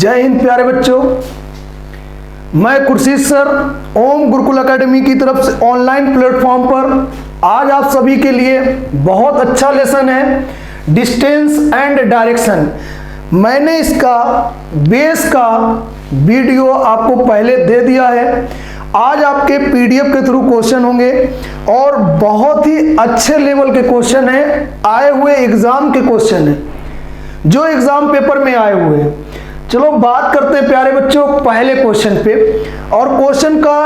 जय हिंद प्यारे बच्चों, मैं खुर्शीद सर ओम गुरुकुल एकेडमी की तरफ से ऑनलाइन प्लेटफॉर्म पर आज आप सभी के लिए बहुत अच्छा लेसन है डिस्टेंस एंड डायरेक्शन। मैंने इसका बेस का वीडियो आपको पहले दे दिया है। आज आपके पीडीएफ के थ्रू क्वेश्चन होंगे और बहुत ही अच्छे लेवल के क्वेश्चन हैं, आए हुए एग्जाम के क्वेश्चन हैं जो एग्जाम पेपर में आए हुए हैं। चलो बात करते हैं प्यारे बच्चों पहले क्वेश्चन पे। और क्वेश्चन का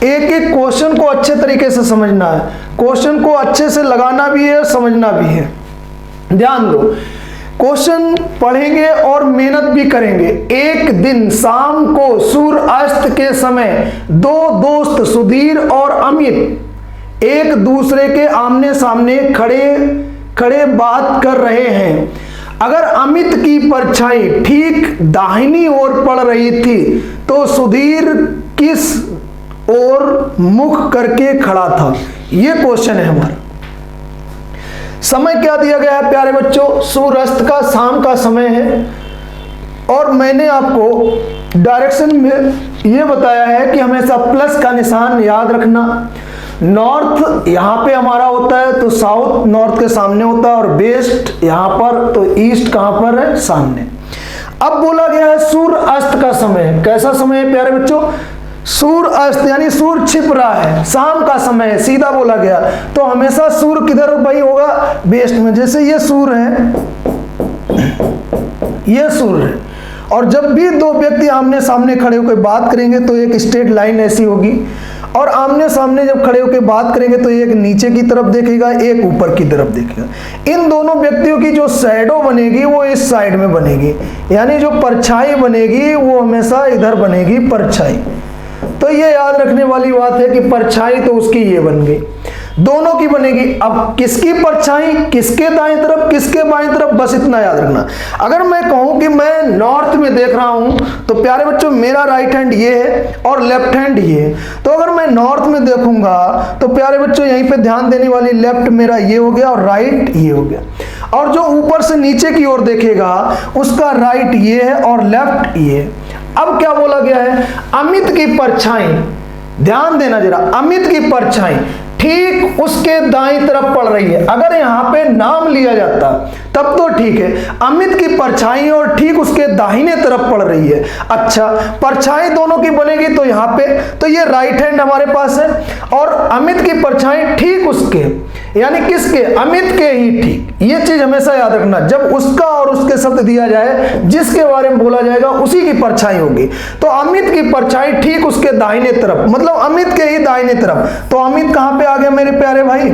एक एक क्वेश्चन को अच्छे तरीके से समझना है, क्वेश्चन को अच्छे से लगाना भी है, समझना भी है। ध्यान दो, क्वेश्चन पढ़ेंगे और मेहनत भी करेंगे। एक दिन शाम को सूर्य अस्त के समय दो दोस्त सुधीर और अमित एक दूसरे के आमने सामने खड़े बात कर रहे हैं। अगर अमित की परछाई ठीक दाहिनी ओर पड़ रही थी तो सुधीर किस ओर मुख करके खड़ा था? यह क्वेश्चन है हमारा। समय क्या दिया गया है प्यारे बच्चों? सूर्यास्त का शाम का समय है और मैंने आपको डायरेक्शन में यह बताया है कि हमेशा प्लस का निशान याद रखना। नॉर्थ यहाँ पे हमारा होता है तो साउथ नॉर्थ के सामने होता है और वेस्ट यहाँ पर, तो ईस्ट कहाँ पर है? सामने। अब बोला गया है सूर्य अस्त का समय। कैसा समय है प्यारे बच्चों? सूर्य अस्त यानी सूर्य छिप रहा है, शाम का समय है, सीधा बोला गया। तो हमेशा सूर्य किधर भाई होगा? वेस्ट में। जैसे ये सूर्य है, ये सूर्य है, और जब भी दो व्यक्ति आमने सामने खड़े होकर बात करेंगे तो एक स्ट्रेट लाइन ऐसी होगी, और आमने सामने जब खड़े होकर बात करेंगे तो एक नीचे की तरफ देखेगा, एक ऊपर की तरफ देखेगा। इन दोनों व्यक्तियों की जो शैडो बनेगी वो इस साइड में बनेगी, यानी जो परछाई बनेगी वो हमेशा इधर बनेगी, परछाई। तो ये याद रखने वाली बात है कि परछाई तो उसकी ये बन गई, दोनों की बनेगी। अब किसकी परछाई किसके दाएं तरफ, किसके बाएं तरफ, बस इतना याद रखना। अगर मैं कहूं कि मैं नॉर्थ में देख रहा हूं तो प्यारे बच्चों मेरा राइट हैंड ये है और लेफ्ट हैंड ये है। तो अगर मैं नॉर्थ में देखूंगा तो प्यारे बच्चों यहीं पे ध्यान देने वाली, लेफ्ट मेरा ये हो गया और राइट ये हो गया। और जो ऊपर से नीचे की ओर देखेगा उसका राइट ये है और लेफ्ट ये है। अब क्या बोला गया है? अमित की परछाई, ध्यान देना जरा, अमित की परछाई ठीक उसके दाईं तरफ पड़ रही है। अगर यहां पे नाम लिया जाता तब तो ठीक है, अमित की परछाई और ठीक उसके दाहिने तरफ पड़ रही है। अच्छा, परछाई दोनों की बनेगी तो यहां पे, तो ये राइट हैंड हमारे पास है और अमित की परछाई ठीक उसके, यानी किसके? अमित के ही ठीक। ये चीज हमेशा याद रखना, जब उसका और उसके शब्द दिया जाए जिसके बारे में बोला जाएगा उसी की परछाई होगी। तो अमित की परछाई ठीक उसके दाहिने तरफ, मतलब अमित के ही दाहिने तरफ। तो अमित कहां पे आ गया मेरे प्यारे भाई?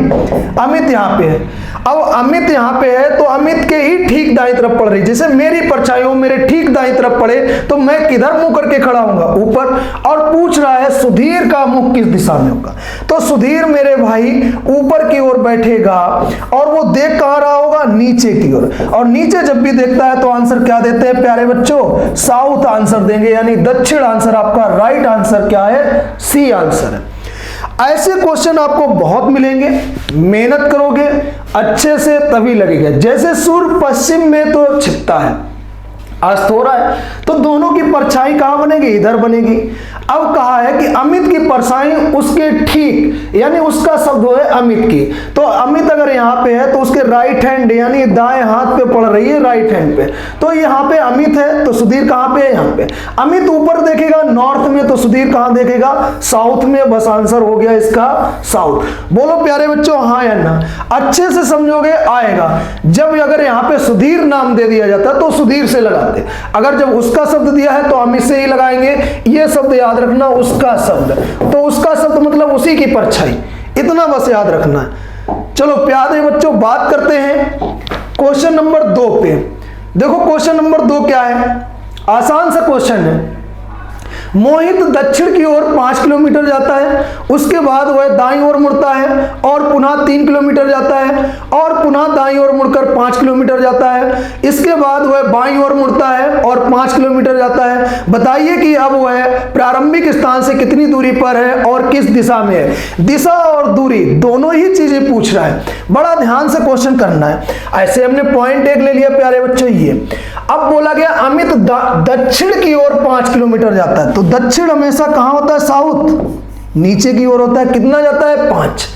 अमित यहां पे है। अब अमित यहां पे है तो अमित के ही ठीक दाईं तरफ पड़ रही। जैसे मेरी परछाई हो मेरे ठीक दाईं तरफ पड़े तो मैं किधर मुंह करके खड़ा होऊंगा? ऊपर। और पूछ रहा है सुधीर का मुख किस दिशा में होगा? तो सुधीर मेरे भाई ऊपर की ओर बैठेगा और वो देख कहां रहा होगा? नीचे की ओर। और नीचे जब भी देखता है तो आंसर क्या देते हैं प्यारे बच्चों? साउथ आंसर देंगे, यानी दक्षिण आंसर। आपका राइट आंसर क्या है? सी आंसर है। ऐसे क्वेश्चन आपको बहुत मिलेंगे, मेहनत करोगे अच्छे से तभी लगेगा। जैसे सूर्य पश्चिम में तो छिपता है, अस्त हो रहा है, तो दोनों की परछाई कहां बनेगी? इधर बनेगी। अब कहा है कि अमित की परछाई उसके ठीक, यानी उसका शब्द है अमित की। तो अमित अगर यहां पे है तो उसके राइट हैंड यानी दाएं हाथ पे पड़ रही है, राइट हैंड पे। तो यहां पे अमित है तो सुधीर कहां पे है? यहां पे। अमित ऊपर देखेगा नॉर्थ में तो सुधीर कहां देखेगा? साउथ में। बस आंसर हो गया इसका साउथ। बोलो प्यारे बच्चों हाँ या ना? अच्छे से समझोगे आएगा। जब अगर यहां पे सुधीर नाम दे दिया जाता तो सुधीर से लगा, अगर जब उसका शब्द दिया है तो हम इसे ही लगाएंगे। ये शब्द याद रखना, उसका शब्द, तो उसका शब्द मतलब उसी की परछाई, इतना बस याद रखना है। चलो प्यारे बच्चों बात करते हैं क्वेश्चन नंबर 2 पे। देखो क्वेश्चन नंबर 2 क्या है? आसान सा क्वेश्चन है। मोहित दक्षिण की ओर 5 किलोमीटर जाता है, उसके बाद वह दाईं ओर मुड़ता है और पुनः 3 किलोमीटर जाता है और पुनः दाईं ओर मुड़कर 5 किलोमीटर जाता है। इसके बाद वह बाईं ओर मुड़ता है और 5 किलोमीटर जाता है। बताइए कि अब वह प्रारंभिक स्थान से कितनी दूरी पर है और किस दिशा में है। दिशा और दूरी दोनों ही चीजें पूछ रहा है, बड़ा ध्यान से क्वेश्चन करना है। ऐसे हमने पॉइंट 1 ले लिया प्यारे बच्चों। ये अब बोला गया अमित दक्षिण की ओर 5 किलोमीटर जाता है, तो दक्षिण हमेशा कहां होता है? साउथ, नीचे की ओर होता है। कितना जाता है? 5।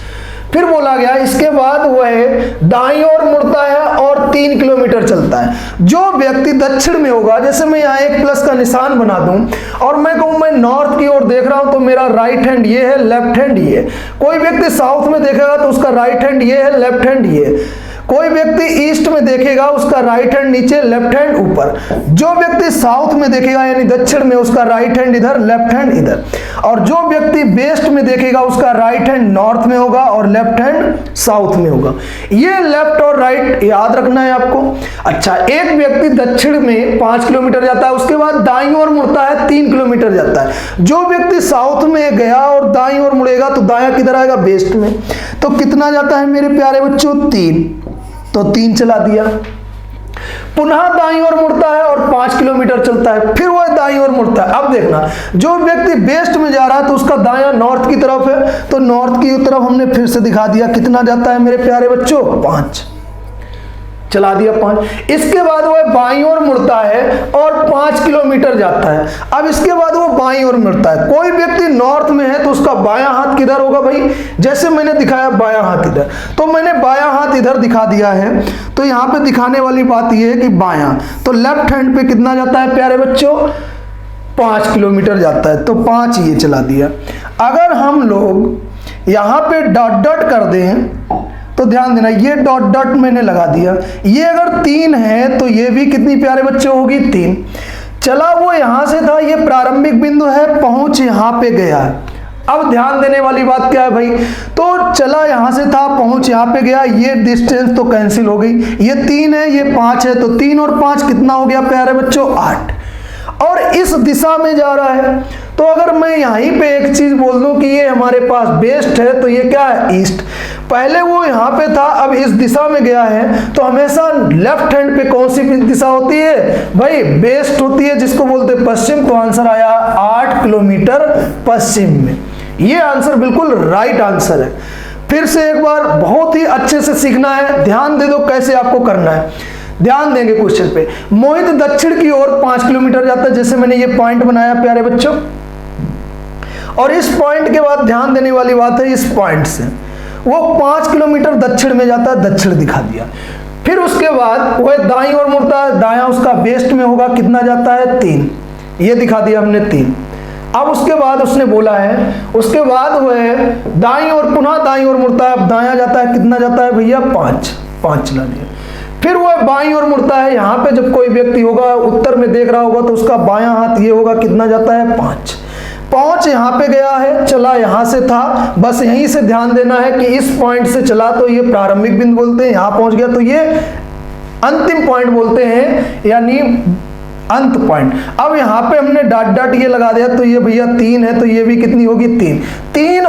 फिर बोला गया इसके बाद वह दाईं ओर मुड़ता है और 3 किलोमीटर चलता है। जो व्यक्ति दक्षिण में होगा, जैसे मैं यहाँ एक प्लस का निशान बना दूं और मैं कहूं मैं नॉर्थ की ओर देख रहा हूं तो मेरा राइट हैंड ये है, लेफ्ट हैंड ये है। कोई व्यक्ति साउथ में देखेगा तो उसका राइट हैंड ये है, लेफ्ट हैंड ये है। कोई व्यक्ति ईस्ट में देखेगा उसका राइट हैंड नीचे, लेफ्ट हैंड ऊपर। जो व्यक्ति साउथ में देखेगा यानी दक्षिण में, उसका राइट हैंड इधर, लेफ्ट हैंड इधर। और जो व्यक्ति वेस्ट में देखेगा उसका राइट हैंड नॉर्थ में होगा और लेफ्ट हैंड साउथ में होगा। ये लेफ्ट और राइट याद रखना है आपको। अच्छा, एक व्यक्ति दक्षिण में 5 किलोमीटर जाता है, उसके बाद दाईं ओर मुड़ता है, 3 किलोमीटर जाता है। जो व्यक्ति साउथ में गया और दाईं ओर मुड़ेगा तो दायां किधर आएगा? वेस्ट में। तो कितना जाता है मेरे प्यारे बच्चों? 3। तो 3 चला दिया। पुनः दाईं ओर मुड़ता है और 5 किलोमीटर चलता है, फिर वह दाईं ओर मुड़ता है। अब देखना, जो व्यक्ति वेस्ट में जा रहा है तो उसका दायां नॉर्थ की तरफ है, तो नॉर्थ की तरफ हमने फिर से दिखा दिया। कितना जाता है मेरे प्यारे बच्चों? 5 चला दिया, 5। इसके बाद वह बाईं ओर मुड़ता है और 5 किलोमीटर जाता है। अब इसके बाद वो बाईं ओर मुड़ता है। कोई व्यक्ति नॉर्थ में है तो उसका बायां हाथ किधर होगा भाई? जैसे मैंने दिखाया बायां हाथ इधर, तो मैंने बायां हाथ इधर दिखा दिया है। तो यहाँ पे दिखाने वाली बात यह है कि बायां, तो लेफ्ट हैंड पे कितना जाता है प्यारे बच्चों? 5 किलोमीटर जाता है, तो 5 ये चला दिया। अगर हम लोग यहाँ पे डॉट डॉट कर दें तो ध्यान देना, ये डॉट डॉट मैंने लगा दिया। ये अगर 3 है तो ये भी कितनी प्यारे बच्चे होगी? 3। चला वो यहां से था, ये प्रारंभिक बिंदु है, पहुंच यहां पे गया है। अब ध्यान देने वाली बात क्या है भाई? तो चला यहां से था, पहुंच यहां पे गया, ये डिस्टेंस तो कैंसिल हो गई। ये 3 है, ये 5 है, तो 3 और 5 कितना हो गया प्यारे बच्चों? 8। और इस दिशा में जा रहा है, तो अगर मैं यहीं पे एक चीज बोल दूं कि ये हमारे पास वेस्ट है, तो ये क्या है? ईस्ट। पहले वो यहाँ पे था, अब इस दिशा में गया है, तो हमेशा लेफ्ट हैंड पे कौन सी दिशा होती है भाई? वेस्ट होती है, जिसको बोलते हैं पश्चिम। तो आंसर आया 8 किलोमीटर पश्चिम में। ये आंसर बिल्कुल राइट आंसर है। फिर से एक बार बहुत ही अच्छे से सीखना है, ध्यान दे दो कैसे आपको करना है। ध्यान देंगे क्वेश्चन पे। मोहित दक्षिण की ओर 5 किलोमीटर जाता है, जैसे मैंने ये पॉइंट बनाया प्यारे बच्चों। और इस पॉइंट के बाद ध्यान देने वाली बात है, इस पॉइंट से वो 5 किलोमीटर दक्षिण में जाता है, दक्षिण दिखा दिया। फिर उसके बाद वह दाईं ओर मुड़ता है, दायां उसका वेस्ट में होगा, कितना जाता है? 3। ये दिखा दिया हमने 3। अब उसके बाद उसने बोला है, उसके बाद वह दाईं ओर, पुनः दाईं ओर मुड़ता है, अब दायां जाता है, कितना जाता है भैया? 5 चला दिया। फिर वह बाईं ओर मुड़ता है। यहाँ पे जब कोई व्यक्ति होगा उत्तर में देख रहा होगा तो उसका बायां हाथ ये होगा, कितना जाता है? 5। पहुंच यहाँ पे गया है, चला यहाँ से था, बस यहीं से ध्यान देना है कि इस पॉइंट से चला तो ये प्रारंभिक बिंदु बोलते हैं, यहाँ पहुंच गया तो ये अंतिम पॉइंट बोलते हैं, यानी अंत पॉइंट। अब यहाँ पे हमने डॉट डॉट ये लगा दिया, तो ये भैया 3 है, तो ये भी कितनी होगी? 3। 3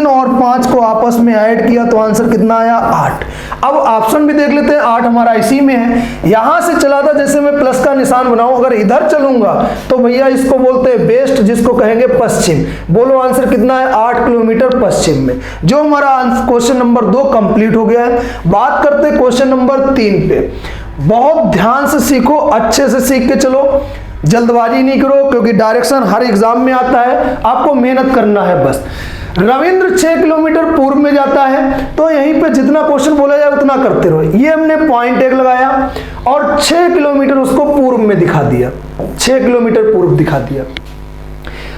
और 5 को आपस में ऐड किया तो आंसर कितना आया? 8। अब ऑप्शन भी देख लेते हैं, 8 हमारा इसी में है। यहां से चला था, जैसे मैं प्लस का निशान बनाऊं, अगर इधर चलूंगा तो भैया इसको बोलते हैं वेस्ट, जिसको कहेंगे पश्चिम। बोलो आंसर कितना है? 8 किलोमीटर पश्चिम में। जो हमारा क्वेश्चन नंबर 2 कंप्लीट हो गया है। बात करते हैं क्वेश्चन नंबर 3 पे। बहुत ध्यान से सीखो, अच्छे से सीख के चलो, जल्दबाजी नहीं करो, क्योंकि डायरेक्शन हर एग्जाम में आता है, आपको मेहनत करना है बस। रविंद्र 6 किलोमीटर पूर्व में जाता है, तो यहीं पे जितना क्वेश्चन बोला जाए उतना करते रहो। ये हमने पॉइंट 1 लगाया और 6 किलोमीटर उसको पूर्व में दिखा दिया, 6 किलोमीटर पूर्व दिखा दिया।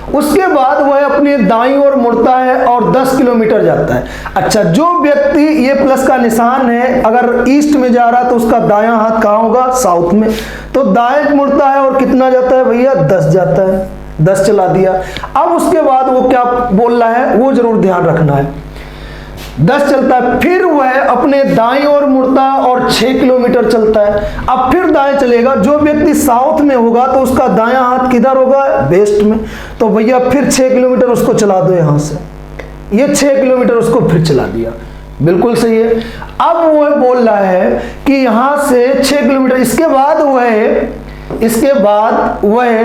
उसके बाद वह अपने दाईं ओर मुड़ता है और 10 किलोमीटर जाता है। अच्छा, जो व्यक्ति, ये प्लस का निशान है, अगर ईस्ट में जा रहा है तो उसका दायां हाथ कहाँ होगा? साउथ में। तो दाएं मुड़ता है और कितना जाता है भैया? 10 जाता है, 10 चला दिया। अब उसके बाद वो क्या बोल रहा है वो जरूर ध्यान रखना है। 10 चलता है, फिर वह अपने दाईं ओर मुड़ता है और 6 किलोमीटर चलता है। अब फिर दाएं चलेगा। जो व्यक्ति साउथ में होगा तो उसका दायां हाथ किधर होगा? वेस्ट में। तो भैया फिर 6 किलोमीटर उसको चला दो यहां से, ये 6 किलोमीटर उसको फिर चला दिया, बिल्कुल सही है। अब वह बोल रहा है कि यहां से 6 किलोमीटर, इसके बाद वह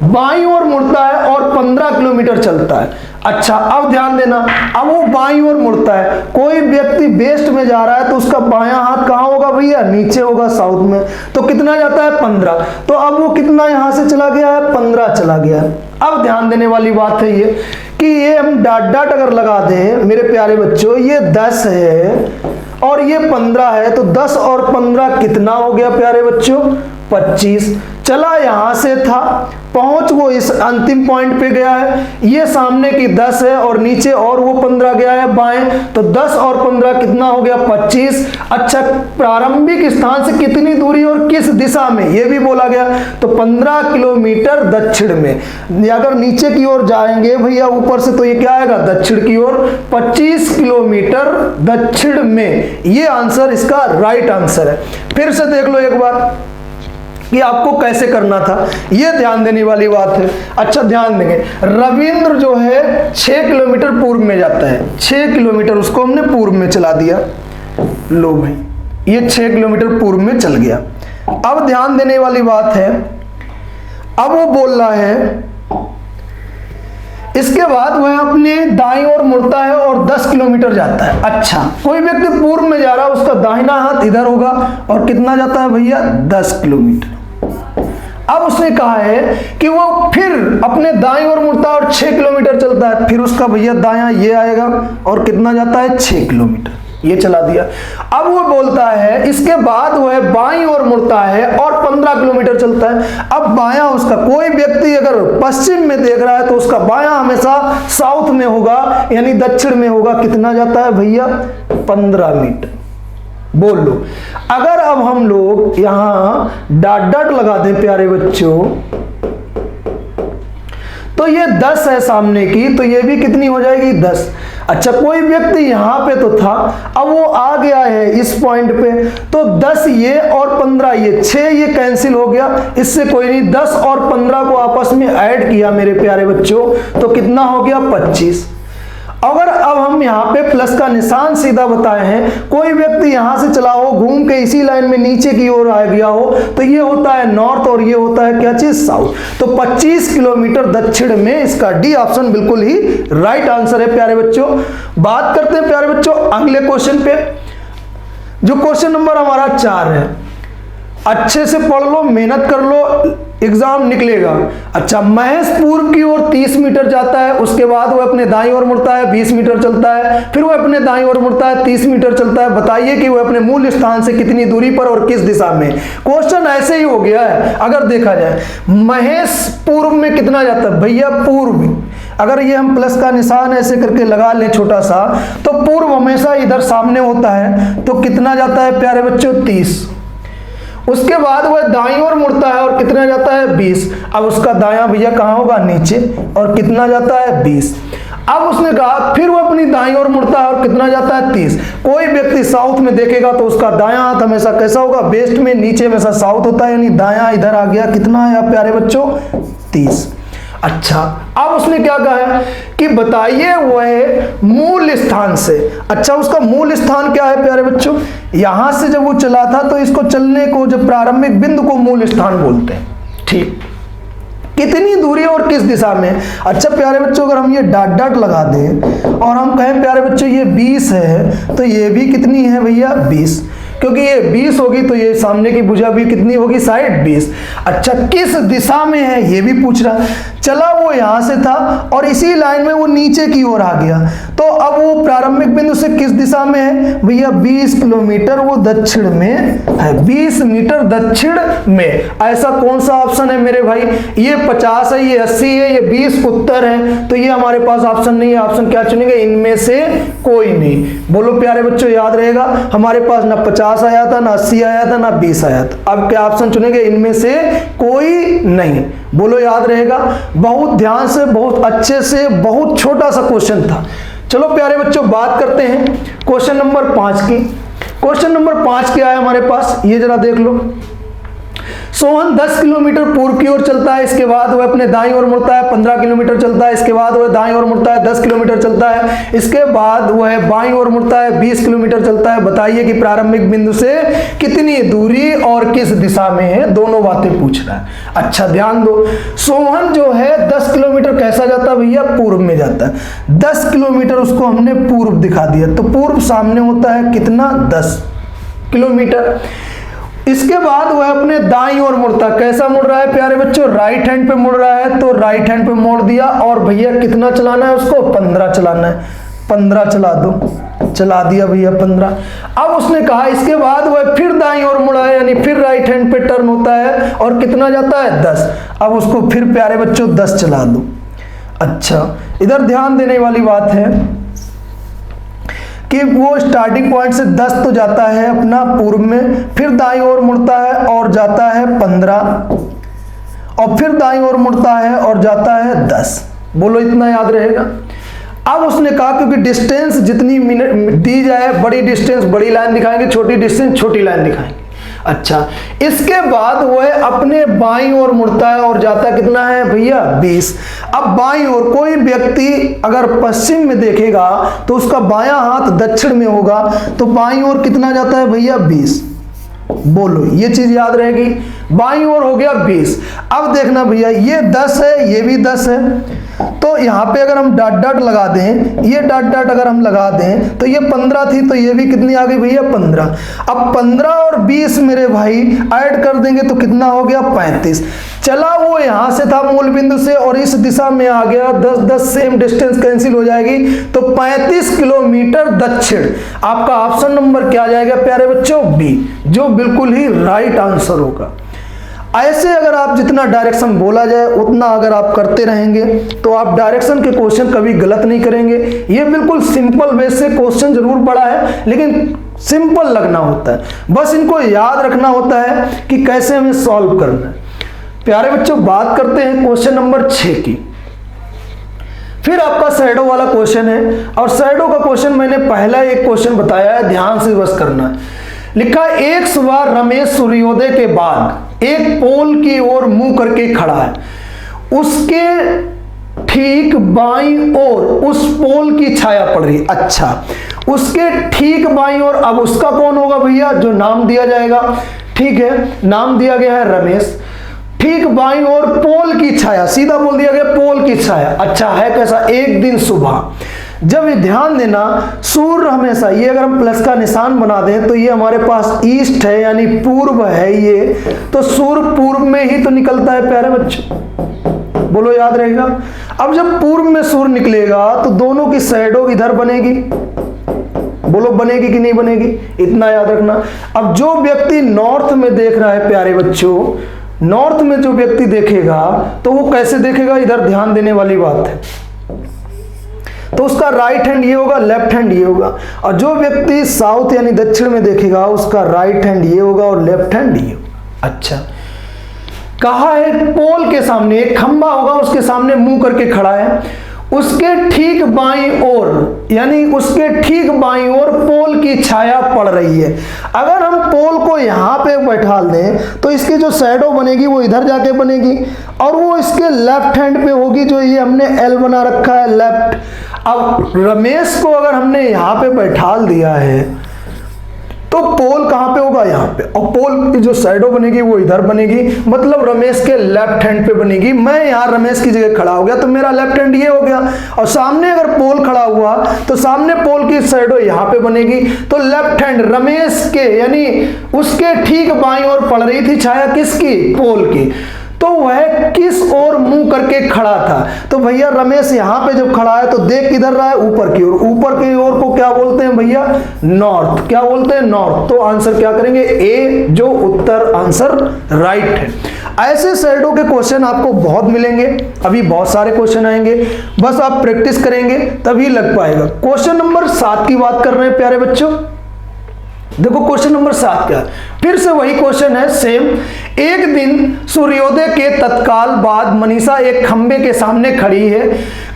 बाईं ओर मुड़ता है और 15 किलोमीटर चलता है। अच्छा, अब ध्यान देना, अब वो बाईं ओर मुड़ता है। कोई व्यक्ति वेस्ट में जा रहा है तो उसका बायां हाथ कहां होगा भैया? नीचे होगा, साउथ में। तो कितना जाता है? 15। तो अब वो कितना यहां से चला गया है? 15 चला गया है। अब ध्यान देने वाली बात है ये कि ये हम डाट अगर लगा दें मेरे प्यारे बच्चों, ये 10 है और ये 15 है, तो 10 और 15 कितना हो गया प्यारे बच्चों? 25। चला यहां से था, पहुंच वो इस अंतिम पॉइंट पे गया है। ये सामने की 10 है और नीचे और वो 15 गया है बाएं, तो 10 और 15 कितना हो गया? 25। अच्छा, प्रारंभिक स्थान से कितनी दूरी और किस दिशा में, ये भी बोला गया। तो 15 किलोमीटर दक्षिण में। अगर नीचे की ओर जाएंगे भैया ऊपर से, तो ये क्या आएगा? दक्षिण की ओर। 25 किलोमीटर दक्षिण में, ये आंसर इसका राइट आंसर है। फिर से देख लो एक बार कि आपको कैसे करना था, ये ध्यान देने वाली बात है। अच्छा, ध्यान देंगे, रविंद्र जो है 6 किलोमीटर पूर्व में जाता है। 6 किलोमीटर उसको हमने पूर्व में चला दिया। लो भाई, ये 6 किलोमीटर पूर्व में चल गया। अब ध्यान देने वाली बात है, अब वो बोल रहा है इसके बाद वह अपने दाईं ओर मुड़ता है और 10 किलोमीटर जाता है। अच्छा, कोई व्यक्ति पूर्व में जा रहा है, उसका दाहिना हाथ इधर होगा और कितना जाता है भैया? 10 किलोमीटर। अब उसने कहा है कि वो फिर अपने दाईं ओर मुड़ता है और 6 किलोमीटर चलता है। फिर उसका भैया दायां ये आएगा और कितना जाता है? 6 किलोमीटर, ये चला दिया। अब वो बोलता है इसके बाद वह बाईं ओर मुड़ता है और 15 किलोमीटर चलता है। अब बायां उसका, कोई व्यक्ति अगर पश्चिम में देख रहा है तो उसका बायां हमेशा साउथ में होगा, यानी दक्षिण में होगा। कितना जाता है भैया? 15 मीटर। बोल लो। अगर अब हम लोग यहां डॉट लगा दें प्यारे बच्चों, तो ये 10 है सामने की, तो ये भी कितनी हो जाएगी? 10। अच्छा, कोई व्यक्ति यहां पे तो था, अब वो आ गया है इस पॉइंट पे, तो 10 ये और 15 ये, 6 ये कैंसिल हो गया, इससे कोई नहीं। 10 और 15 को आपस में ऐड किया मेरे प्यारे बच्चों, तो कितना हो गया? 25। अगर अब हम यहाँ पे प्लस का निशान सीधा बताए हैं, कोई व्यक्ति यहां से चला हो, घूम के इसी लाइन में नीचे की ओर आ गया हो, तो ये होता है नॉर्थ और ये होता है क्या चीज? साउथ। तो 25 किलोमीटर दक्षिण में, इसका डी ऑप्शन बिल्कुल ही राइट आंसर है प्यारे बच्चों। बात करते हैं प्यारे बच्चों अगले क्वेश्चन पे, जो क्वेश्चन नंबर हमारा 4 है। अच्छे से पढ़ लो, मेहनत कर लो, एग्जाम निकलेगा। अच्छा, महेश पूर्व की ओर 30 मीटर जाता है, उसके बाद वो अपने दाईं ओर मुड़ता है, 20 मीटर चलता है, फिर वो अपने दाईं ओर मुड़ता है, 30 मीटर चलता है। बताइए कि वो अपने मूल स्थान से कितनी दूरी पर और किस दिशा में। क्वेश्चन ऐसे ही हो गया है। अगर देखा जाए महेश पूर्व में कितना जाता है भैया? पूर्व, अगर ये हम प्लस का निशान ऐसे करके लगा लें छोटा सा, तो पूर्व हमेशा इधर सामने होता है, तो कितना जाता है प्यारे बच्चों? 30। उसके बाद वह दाईं ओर मुड़ता है और कितना जाता है? 20। अब उसका दायां भैया कहां होगा? नीचे, और कितना जाता है? 20। अब उसने कहा फिर वो अपनी दाईं ओर मुड़ता है और कितना जाता है? 30। कोई व्यक्ति साउथ में देखेगा तो उसका दायां हाथ हमेशा कैसा होगा? वेस्ट में, नीचे हमेशा साउथ होता है, यानी दायां इधर आ गया। कितना है प्यारे बच्चों? 30। अच्छा, अब उसने क्या कहा है कि बताइए वह मूल स्थान से। अच्छा, उसका मूल स्थान क्या है प्यारे बच्चों? यहां से जब वो चला था तो इसको चलने को, जब प्रारंभिक बिंदु को मूल स्थान बोलते हैं। ठीक, कितनी दूरी और किस दिशा में? अच्छा प्यारे बच्चों, अगर हम ये डॉट लगा दें और हम कहें प्यारे बच्चों ये 20 है, तो ये भी कितनी है भैया? 20, क्योंकि ये 20 होगी तो ये सामने की भुजा भी कितनी होगी? साइड 20। अच्छा, किस दिशा में है ये भी पूछ रहा है। चला वो यहां से था और इसी लाइन में वो नीचे की ओर आ गया, तो अब वो प्रारंभिक बिंदु से किस दिशा में है भैया? 20 किलोमीटर वो दक्षिण में है, 20 मीटर दक्षिण में। ऐसा कौन सा ऑप्शन है मेरे भाई? ये 50 है, ये 80 है, ये 20 उत्तर है, तो ये हमारे पास ऑप्शन नहीं है। ऑप्शन क्या चुनेंगे? इनमें से कोई नहीं। बोलो प्यारे बच्चों, याद रहेगा, हमारे पास ना 50 आया था, ना 80 आया था, ना 20 आया था। अब क्या ऑप्शन चुनेंगे? इनमें से कोई नहीं। बोलो याद रहेगा। बहुत ध्यान से, बहुत अच्छे से, बहुत छोटा सा क्वेश्चन था, चलो प्यारे बच्चों बात करते हैं क्वेश्चन नंबर 5 की। क्वेश्चन नंबर 5 क्या है हमारे पास, ये जरा देख लो। सोहन 10 किलोमीटर पूर्व की ओर चलता है, इसके बाद वह अपने दाईं ओर मुड़ता है, 15 किलोमीटर चलता है, इसके बाद वह दाईं ओर मुड़ता है, 10 किलोमीटर चलता है, इसके बाद वह बाईं ओर मुड़ता है, 20 किलोमीटर चलता है। बताइए कि प्रारंभिक बिंदु से कितनी दूरी और किस दिशा में है, दोनों बातें पूछ रहा है। अच्छा ध्यान दो, सोहन जो है 10 किलोमीटर कैसा जाता है भैया, पूर्व में जाता है। 10 किलोमीटर उसको हमने पूर्व दिखा दिया, तो पूर्व सामने होता है कितना, 10 किलोमीटर। इसके बाद वह अपने दाईं ओर मुड़ता है, कैसा मुड़ रहा है प्यारे बच्चों, राइट हैंड पे मुड़ रहा है, तो राइट हैंड पे मोड़ दिया। और भैया कितना चलाना है उसको, 15 चलाना है, 15 चला दो, चला दिया भैया 15। अब उसने कहा इसके बाद वह फिर दाईं ओर मुड़ा है, यानी फिर राइट हैंड पे टर्न होता है और कितना जाता है, 10। अब उसको फिर प्यारे बच्चों 10 चला दो। अच्छा इधर ध्यान देने वाली बात है कि वो स्टार्टिंग पॉइंट से 10 तो जाता है अपना पूर्व में, फिर दाईं ओर मुड़ता है और जाता है 15, और फिर दाईं ओर मुड़ता है और जाता है 10। बोलो इतना याद रहेगा। अब उसने कहा क्योंकि डिस्टेंस जितनी मिनट दी जाए, बड़ी डिस्टेंस बड़ी लाइन दिखाएंगे, छोटी डिस्टेंस छोटी लाइन दिखाएंगे। अच्छा इसके बाद वह अपने बाईं ओर मुड़ता है और जाता कितना है भैया, 20। अब बाईं ओर कोई व्यक्ति अगर पश्चिम में देखेगा तो उसका बायां हाथ दक्षिण में होगा, तो बाईं ओर कितना जाता है भैया, 20। बोलो ये चीज याद रहेगी, बाईं ओर हो गया 20। अब देखना भैया ये 10 है, ये भी 10 है, तो यहाँ पे अगर हम डॉट डॉट लगा दें, ये डॉट डॉट अगर हम लगा दें तो ये 15 थी, तो ये भी कितनी आ गई भैया, 15। अब 15 और 20 मेरे भाई ऐड कर देंगे तो कितना हो गया, 35। चला वो यहाँ से था मूल बिंदु से और इस दिशा में आ गया, 10-10 सेम डिस्टेंस कैंसिल हो जाएगी, तो 35 किलोमीटर दक्षिण। आपका ऑप्शन नंबर क्या आ जाएगा प्यारे बच्चों, बी, जो बिल्कुल ही राइट आंसर होगा। ऐसे अगर आप जितना डायरेक्शन बोला जाए उतना अगर आप करते रहेंगे तो आप डायरेक्शन के क्वेश्चन कभी गलत नहीं करेंगे। ये बिल्कुल सिंपल वे से क्वेश्चन जरूर बड़ा है लेकिन सिंपल लगना होता है, बस इनको याद रखना होता है कि कैसे हमें सॉल्व करना है। प्यारे बच्चों बात करते हैं क्वेश्चन नंबर 6 की। फिर आपका शैडो वाला क्वेश्चन है और शैडो का क्वेश्चन मैंने पहला एक क्वेश्चन बताया है, ध्यान से बस करना है। लिखा एक सुबह रमेश सूर्योदय के बाद एक पोल की ओर मुंह करके खड़ा है, उसके ठीक बाईं ओर उस पोल की छाया पड़ रही। अच्छा उसके ठीक बाईं ओर, अब उसका कौन होगा भैया, जो नाम दिया जाएगा, ठीक है नाम दिया गया है रमेश। ठीक बाईं ओर पोल की छाया, सीधा बोल दिया गया पोल की छाया। अच्छा है कैसा, एक दिन सुबह जब ये ध्यान देना सूर्य हमेशा, ये अगर हम प्लस का निशान बना दें तो ये हमारे पास ईस्ट है यानी पूर्व है ये, तो सूर्य पूर्व में ही तो निकलता है प्यारे बच्चों, बोलो याद रहेगा। अब जब पूर्व में सूर्य निकलेगा तो दोनों की शैडो इधर बनेगी, बोलो बनेगी कि नहीं बनेगी, इतना याद रखना। अब जो व्यक्ति नॉर्थ में देख रहा है प्यारे बच्चों, नॉर्थ में जो व्यक्ति देखेगा तो वो कैसे देखेगा, इधर ध्यान देने वाली बात है, तो उसका राइट हैंड ये होगा, लेफ्ट हैंड ये होगा। और जो व्यक्ति साउथ यानी दक्षिण में देखेगा उसका राइट हैंड ये होगा और लेफ्ट हैंड ये होगा। अच्छा कहा है पोल के सामने एक खंबा होगा, उसके सामने मुंह करके खड़ा है, उसके ठीक बाईं ओर यानी उसके ठीक बाईं ओर पोल की छाया पड़ रही है। अगर हम पोल को यहाँ पे बैठा दें तो इसकी जो शैडो बनेगी वो इधर जाके बनेगी और वो इसके लेफ्ट हैंड पे होगी, जो ये हमने एल बना रखा है लेफ्ट। अब रमेश को अगर हमने यहाँ पे बैठा दिया है तो पोल कहाँ पे होगा, यहाँ पे, और पोल की जो शैडो बनेगी वो इधर बनेगी, मतलब रमेश के लेफ्ट हैंड पे बनेगी। मैं यहाँ रमेश की जगह खड़ा हो गया तो मेरा लेफ्ट हैंड ये हो गया, और सामने अगर पोल खड़ा हुआ तो सामने पोल की शैडो यहाँ पे बनेगी, तो लेफ्ट हैंड रमेश के यानी उसके ठीक बाईं ओर पड़ रही थी छाया, किसकी, पोल की। तो वह किस ओर मुंह करके खड़ा था, तो भैया रमेश यहाँ पे जब खड़ा है तो देख किधर रहा है, ऊपर की ओर। ऊपर की ओर को क्या बोलते हैं भैया, नॉर्थ। क्या बोलते हैं, नॉर्थ। तो आंसर क्या करेंगे, ए, जो उत्तर आंसर राइट है। ऐसे शैडो के क्वेश्चन आपको बहुत मिलेंगे, अभी बहुत सारे क्वेश्चन आएंगे, बस आप प्रैक्टिस करेंगे तभी लग पाएगा। क्वेश्चन नंबर 7 की बात कर रहे हैं प्यारे बच्चों। देखो क्वेश्चन नंबर 7 क्या है, फिर से वही क्वेश्चन है सेम। एक दिन सूर्योदय के तत्काल बाद मनीषा एक खंबे के सामने खड़ी है।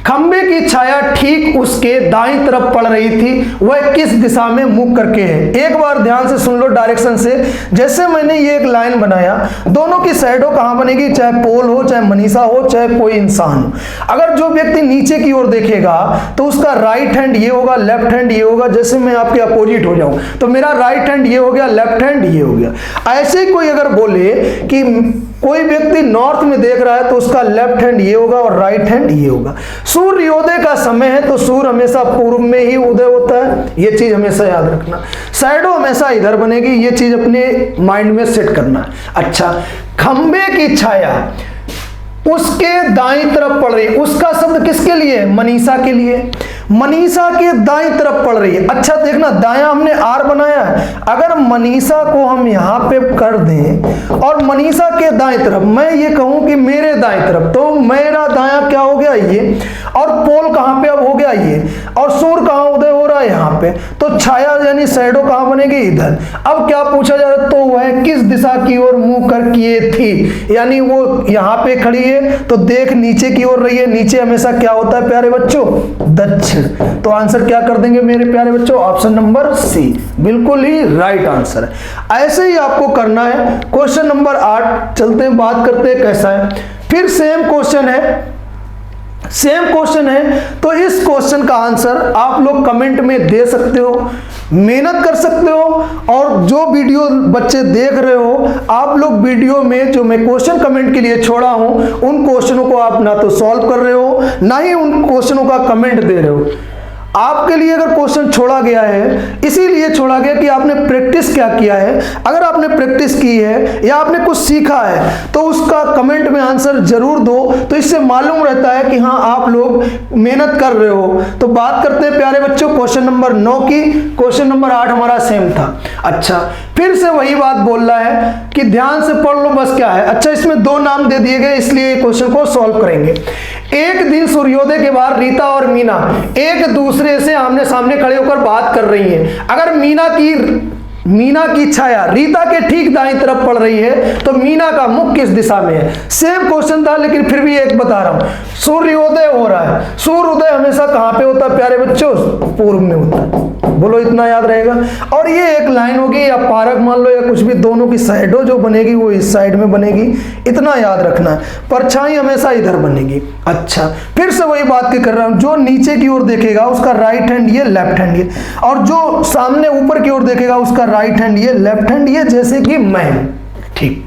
खंबे की छाया ठीक उसके दाईं तरफ पड़ रही थी। वह किस दिशा में मुख करके है? एक बार ध्यान से सुन लो डायरेक्शन से। जैसे मैंने ये एक लाइन बनाया, दोनों की शैडो कहां बनेगी? चाहे पोल हो, चाहे मनीषा हो, चाहे कोई इंसान हो। अगर जो व्यक्ति नीचे की ओर देखेगा तो उसका राइट हैंड ये होगा, लेफ्ट हैंड ये होगा। जैसे मैं आपके अपोजिट हो जाऊं तो मेरा राइट हैंड ये हो गया, लेफ्ट हैंड ये हो गया। ऐसे ही कोई अगर बोले कि कोई व्यक्ति नॉर्थ में देख रहा है तो उसका लेफ्ट हैंड ये होगा और राइट हैंड ये होगा। सूर्योदय का समय है तो सूर्य हमेशा पूर्व में ही उदय होता है, ये चीज हमेशा याद रखना। शैडो हमेशा इधर बनेगी, ये चीज अपने माइंड में सेट करना है। अच्छा, खंबे की छाया उसके दाईं तरफ पड़ रही है। उसका शब्द किसके लिए? मनीषा के लिए। मनीषा के दाईं तरफ पड़ रही है। अच्छा देखना, दायां हमने आर बनाया है। अगर मनीषा को हम यहां पे कर दें और मनीषा के दाईं तरफ मैं ये कहूं कि मेरे दाईं तरफ, तो मेरा दायां क्या हो गया? ये। और पोल कहां पे अब हो गया? ये। और सूर्य कहां उदय हो रहा है? यहां पे। तो छाया यानी शैडो कहां बनेगी? इधर। अब क्या पूछा जा रहा है? तो वह किस दिशा की ओर मुंह कर किए थी? यानी वो यहां पे खड़ी है तो देख नीचे की ओर रही है। नीचे हमेशा क्या होता है प्यारे बच्चों? दक्षिण। तो आंसर क्या कर देंगे मेरे प्यारे बच्चों? ऑप्शन नंबर सी बिल्कुल ही राइट आंसर है। ऐसे ही आपको करना है। क्वेश्चन नंबर 8 चलते हैं, बात करते हैं कैसा है। फिर सेम क्वेश्चन है, तो इस क्वेश्चन का आंसर आप लोग कमेंट में दे सकते हो, मेहनत कर सकते हो। और जो वीडियो बच्चे देख रहे हो, आप लोग वीडियो में जो मैं क्वेश्चन कमेंट के लिए छोड़ा हूं, उन क्वेश्चनों को आप ना तो सॉल्व कर रहे हो, ना ही उन क्वेश्चनों का कमेंट दे रहे हो। आपके लिए अगर क्वेश्चन छोड़ा गया है, इसीलिए छोड़ा गया कि आपने प्रैक्टिस क्या किया है। अगर आपने प्रैक्टिस की है या आपने कुछ सीखा है तो उसका कमेंट में आंसर जरूर दो, तो इससे मालूम रहता है कि हाँ आप लोग मेहनत कर रहे हो। तो बात करते हैं प्यारे बच्चों क्वेश्चन नंबर 9 की। क्वेश्चन नंबर 8 हमारा सेम था। अच्छा, फिर से वही बात बोल रहा है कि ध्यान से पढ़ लो बस क्या है। अच्छा, इसमें 2 नाम दे दिए गए, इसलिए क्वेश्चन को सॉल्व करेंगे। एक दिन सूर्योदय के बाद रीता और मीना एक दूसरे से आमने सामने खड़े होकर बात कर रही हैं। अगर मीना की छाया रीता के ठीक दाईं तरफ पड़ रही है तो मीना का मुख किस दिशा में है? सेम क्वेश्चन था लेकिन फिर भी एक बता रहा हूं। सूर्योदय हो रहा है, सूर्योदय हमेशा कहां पे होता है प्यारे बच्चों? पूर्व में होता है। बोलो, इतना याद रहेगा। और ये एक लाइन होगी या पारक मान लो या कुछ भी, दोनों की साइडों जो बनेगी वो इस साइड में बनेगी, इतना याद रखना है। परछाई हमेशा इधर बनेगी। अच्छा, फिर से वही बात कर रहा हूं, जो नीचे की ओर देखेगा उसका राइट हैंड ये, लेफ्ट हैंड ये, और जो सामने ऊपर की ओर देखेगा उसका राइट हैंड ये, लेफ्ट हैंड ये, जैसे कि मैं। ठीक,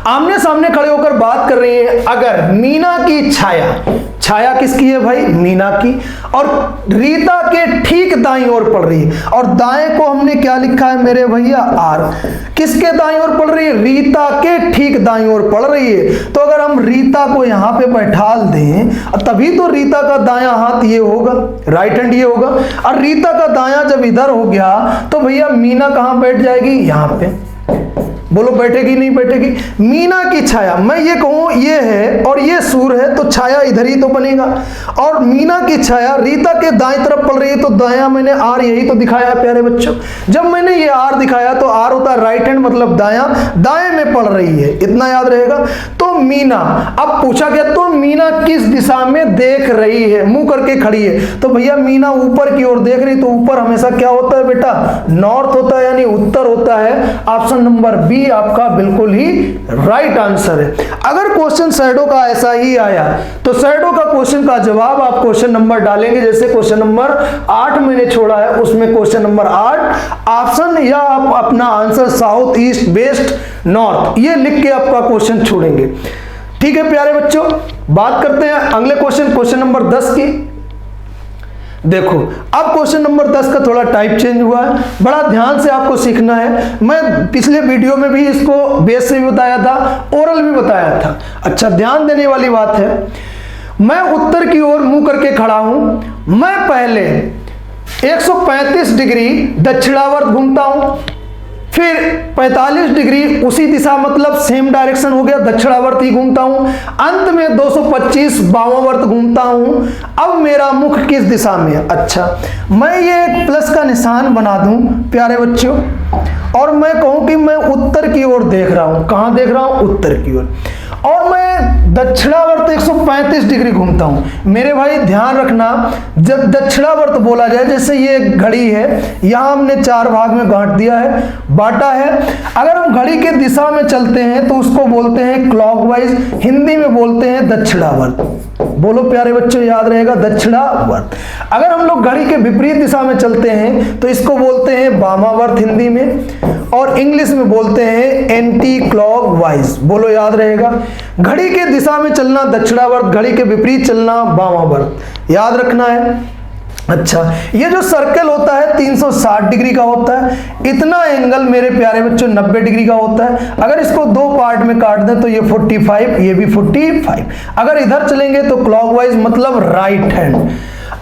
आमने सामने खड़े होकर बात कर रही है। अगर मीना की छाया किसकी है भाई? मीना की, और रीता के ठीक दाईं ओर पड़ रही है। और दाएं को हमने क्या लिखा है मेरे भैया? आर। किसके दाईं ओर पड़ रही है? रीता के ठीक दाईं ओर पड़ रही है। तो अगर हम रीता को यहां पे बैठाल दें तभी तो रीता का दायां हाथ ये होगा, राइट हैंड ये होगा। और रीता का दायां जब इधर हो गया तो भैया मीना कहां बैठ जाएगी? यहां पे। बोलो, बैठेगी नहीं बैठेगी? मीना की छाया, मैं ये कहूं ये है और ये सूर्य है तो छाया इधर ही तो बनेगा। और मीना की छाया रीता के दाएं तरफ पड़ रही है तो दायां मैंने आर यही तो दिखाया है प्यारे बच्चों। जब मैंने ये आर दिखाया तो आर होता है राइट हैंड, मतलब दाएं में पड़ रही है, इतना याद रहेगा। तो मीना, अब पूछा गया तो मीना किस दिशा में देख रही है? मुंह करके खड़ी है तो भैया मीना ऊपर की ओर देख रही, तो ऊपर हमेशा क्या होता है बेटा? नॉर्थ होता है, यानी उत्तर होता है। ऑप्शन नंबर बी आपका बिल्कुल ही राइट आंसर है। अगर क्वेश्चन शैडो का ऐसा ही आया तो शैडो का क्वेश्चन का जवाब आप क्वेश्चन नंबर डालेंगे, जैसे क्वेश्चन नंबर 8 मैंने छोड़ा है उसमें क्वेश्चन नंबर 8 ऑप्शन, या आप अपना answer south, east, west, north ये लिख के आपका क्वेश्चन छोड़ेंगे। ठीक है प्यारे बच्चों, बात करते हैं अगले क्वेश्चन नंबर 10 की। देखो, अब क्वेश्चन नंबर 10 का थोड़ा टाइप चेंज हुआ है, बड़ा ध्यान से आपको सीखना है। मैं पिछले वीडियो में भी इसको बेस से भी बताया था, ओरल भी बताया था। अच्छा, ध्यान देने वाली बात है, मैं उत्तर की ओर मुंह करके खड़ा हूं। मैं पहले 135 डिग्री दक्षिणावर्त घूमता हूं, फिर 45 डिग्री उसी दिशा, मतलब सेम डायरेक्शन हो गया, दक्षिणावर्त ही घूमता हूं। अंत में 225 वामावर्त घूमता हूं। अब मेरा मुख किस दिशा में है? अच्छा, मैं ये एक प्लस का निशान बना दूं प्यारे बच्चों, और मैं कहूं कि मैं उत्तर की ओर देख रहा हूं। कहां देख रहा हूं? उत्तर की ओर। और मैं दक्षिणावर्त 135 डिग्री घूमता हूं। मेरे भाई ध्यान रखना, जब दक्षिणावर्त बोला जाए, जैसे ये घड़ी है, यहां हमने 4 भाग में बांट दिया है, बांटा है। अगर हम घड़ी के दिशा में चलते हैं तो उसको बोलते हैं क्लॉकवाइज, हिंदी में बोलते हैं दक्षिणावर्त। बोलो प्यारे बच्चों, याद रहेगा, दक्षिणावर्त। अगर हम लोग घड़ी के विपरीत दिशा में चलते हैं तो इसको बोलते हैं वामावर्त हिंदी में, और इंग्लिश में बोलते हैं एंटी क्लॉकवाइज। बोलो, याद रहेगा। घड़ी के दिशा में चलना दक्षिणावर्त, घड़ी के विपरीत चलना वामावर्त, याद रखना है। अच्छा, ये जो सर्कल होता है 360 डिग्री का होता है। इतना एंगल मेरे प्यारे बच्चों 90 डिग्री का होता है। अगर इसको 2 पार्ट में काट दें तो ये 45, ये भी 45। अगर इधर चलेंगे तो क्लॉकवाइज, मतलब राइट हैंड।